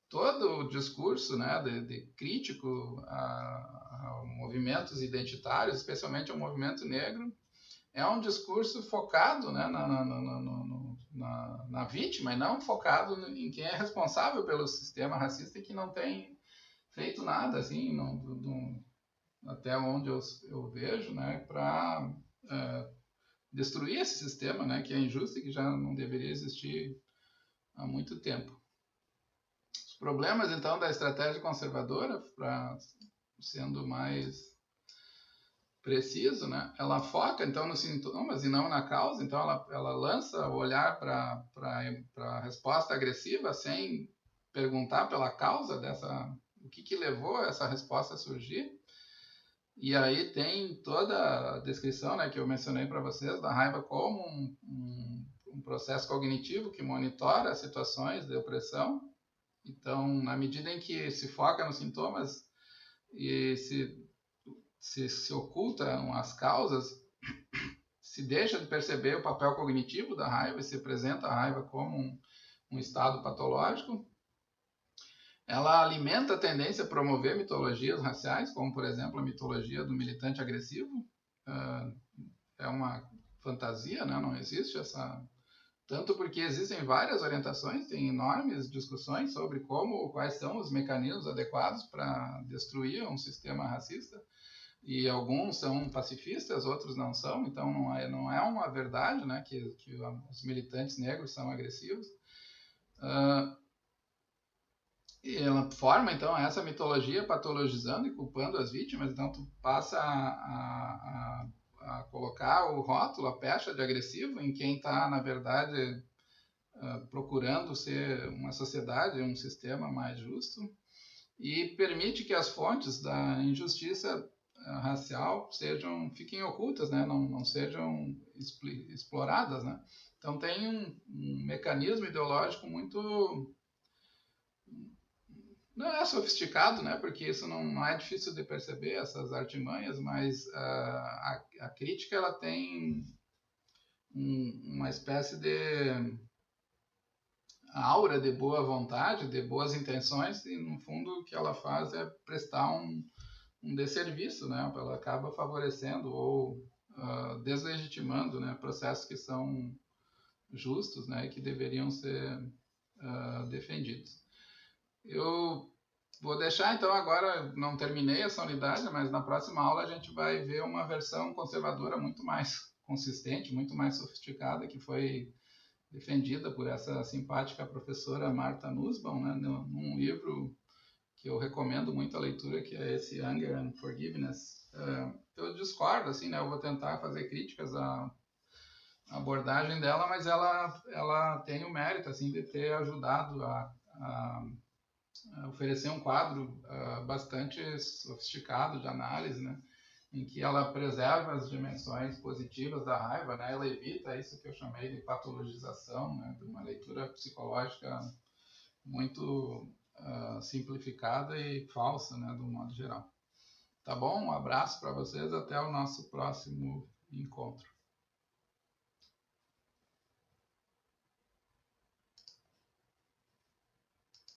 Todo o discurso, né, de crítico a movimentos identitários, especialmente ao movimento negro, é um discurso focado, né, na vítima e não focado em quem é responsável pelo sistema racista e que não tem feito nada, assim, até onde eu vejo, né, para destruir esse sistema, né, que é injusto e que já não deveria existir há muito tempo. Os problemas, então, da estratégia conservadora, sendo mais preciso, né? Ela foca, então, nos sintomas e não na causa. Então, ela lança o olhar para a resposta agressiva sem perguntar pela causa o que levou essa resposta a surgir. E aí tem toda a descrição, né, que eu mencionei para vocês da raiva como um processo cognitivo que monitora situações de opressão. Então, na medida em que se foca nos sintomas e se ocultam as causas, se deixa de perceber o papel cognitivo da raiva e se apresenta a raiva como um estado patológico, ela alimenta a tendência a promover mitologias raciais, como, por exemplo, a mitologia do militante agressivo. É uma fantasia, né? Não existe essa... Tanto porque existem várias orientações, tem enormes discussões sobre quais são os mecanismos adequados para destruir um sistema racista. E alguns são pacifistas, outros não são, então não é uma verdade, né, que os militantes negros são agressivos. E ela forma, então, essa mitologia patologizando e culpando as vítimas, então tu passa a colocar o rótulo, a pecha de agressivo em quem está, na verdade, procurando ser uma sociedade, um sistema mais justo, e permite que as fontes da injustiça racial fiquem ocultas, né? Não sejam exploradas, né? Então tem um mecanismo ideológico muito... Não é sofisticado, né? Porque isso não é difícil de perceber, essas artimanhas, mas a crítica ela tem uma espécie de aura de boa vontade, de boas intenções, e no fundo o que ela faz é prestar um desserviço, né? Ela acaba favorecendo ou deslegitimando, né, processos que são justos, né, e que deveriam ser defendidos. Eu vou deixar, então, agora, não terminei essa unidade, mas na próxima aula a gente vai ver uma versão conservadora muito mais consistente, muito mais sofisticada, que foi defendida por essa simpática professora Martha Nussbaum, né, num livro que eu recomendo muito a leitura, que é esse Anger and Forgiveness. Eu discordo, assim, né, eu vou tentar fazer críticas à abordagem dela, mas ela tem o mérito, assim, de ter ajudado a oferecer um quadro bastante sofisticado de análise, né, em que ela preserva as dimensões positivas da raiva, né, ela evita isso que eu chamei de patologização, né, de uma leitura psicológica muito simplificada e falsa, né, do modo geral. Tá bom? Um abraço para vocês, até o nosso próximo encontro.